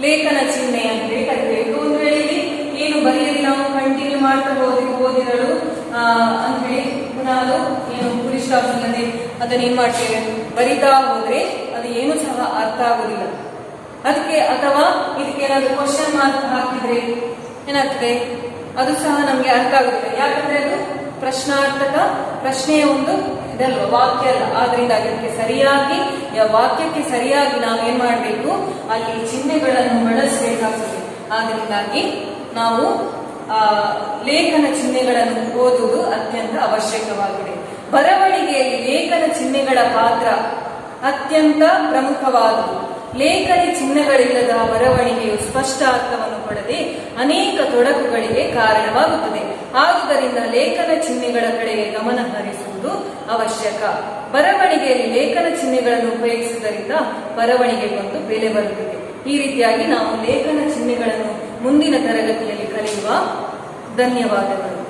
ಲೇಖನ ಚಿಹ್ನೆ ಅಂತ ಹೇಳಿ ಕರಿತೇವೆ. ಒಂದು ವೇಳೆ ಇಲ್ಲಿ ಏನು ಬರೆಯಲಿ ನಾವು ಕಂಟಿನ್ಯೂ ಮಾಡ್ತಾ ಓದಿದಳು ಅಂತ ಹೇಳಿ ಪುನಃ ಏನು ಫುಲ್ ಸ್ಟಾಪ್ ಇಲ್ಲದೆ ಅದನ್ನ ಏನ್ ಮಾಡ್ತೇವೆ, ಬರಿತಾ ಹೋದ್ರೆ ಅದು ಏನು ಸಹ ಅರ್ಥ ಆಗುದಿಲ್ಲ. ಅದಕ್ಕೆ ಅಥವಾ ಇದಕ್ಕೆ ಏನಾದ್ರು ಕ್ವಶನ್ ಮಾರ್ಕ್ ಹಾಕಿದ್ರೆ ಏನಾಗ್ತದೆ, ಅದು ಸಹ ನಮ್ಗೆ ಅರ್ಥ ಆಗುದಿಲ್ಲ. ಯಾಕಂದ್ರೆ ಅದು ಪ್ರಶ್ನಾರ್ಥಕ, ಪ್ರಶ್ನೆಯ ಒಂದು ಇದಲ್ವ, ವಾಕ್ಯ ಅಲ್ಲ. ಆದ್ರಿಂದ ಅದಕ್ಕೆ ಸರಿಯಾಗಿ ವಾಕ್ಯಕ್ಕೆ ಸರಿಯಾಗಿ ನಾವೇನ್ ಮಾಡ್ಬೇಕು, ಅಲ್ಲಿ ಚಿಹ್ನೆಗಳನ್ನು ಬಳಸಬೇಕಾಗ್ತದೆ. ಆದ್ರಿಂದಾಗಿ ನಾವು ಲೇಖನ ಚಿಹ್ನೆಗಳನ್ನು ಓದುವುದು ಅತ್ಯಂತ ಅವಶ್ಯಕವಾಗಿದೆ. ಬರವಣಿಗೆಯಲ್ಲಿ ಲೇಖನ ಚಿಹ್ನೆಗಳ ಪಾತ್ರ ಅತ್ಯಂತ ಪ್ರಮುಖವಾದುದು. ಲೇಖನಿ ಚಿಹ್ನೆಗಳಿಲ್ಲದ ಬರವಣಿಗೆಯು ಸ್ಪಷ್ಟ ಅರ್ಥವನ್ನು ಕೊಡದೆ ಅನೇಕ ತೊಡಕುಗಳಿಗೆ ಕಾರಣವಾಗುತ್ತದೆ. ಆದುದರಿಂದ ಲೇಖನ ಚಿಹ್ನೆಗಳ ಕಡೆಗೆ ಗಮನ ಹರಿಸುವುದು ಅವಶ್ಯಕ. ಬರವಣಿಗೆಯಲ್ಲಿ ಲೇಖನ ಚಿಹ್ನೆಗಳನ್ನು ಉಪಯೋಗಿಸುವುದರಿಂದ ಬರವಣಿಗೆಗೊಂದು ಬೆಲೆ ಬರುತ್ತದೆ. ಈ ರೀತಿಯಾಗಿ ನಾವು ಲೇಖನ ಚಿಹ್ನೆಗಳನ್ನು ಮುಂದಿನ ತರಗತಿಯಲ್ಲಿ ಕಲಿಯುವ. ಧನ್ಯವಾದಗಳು.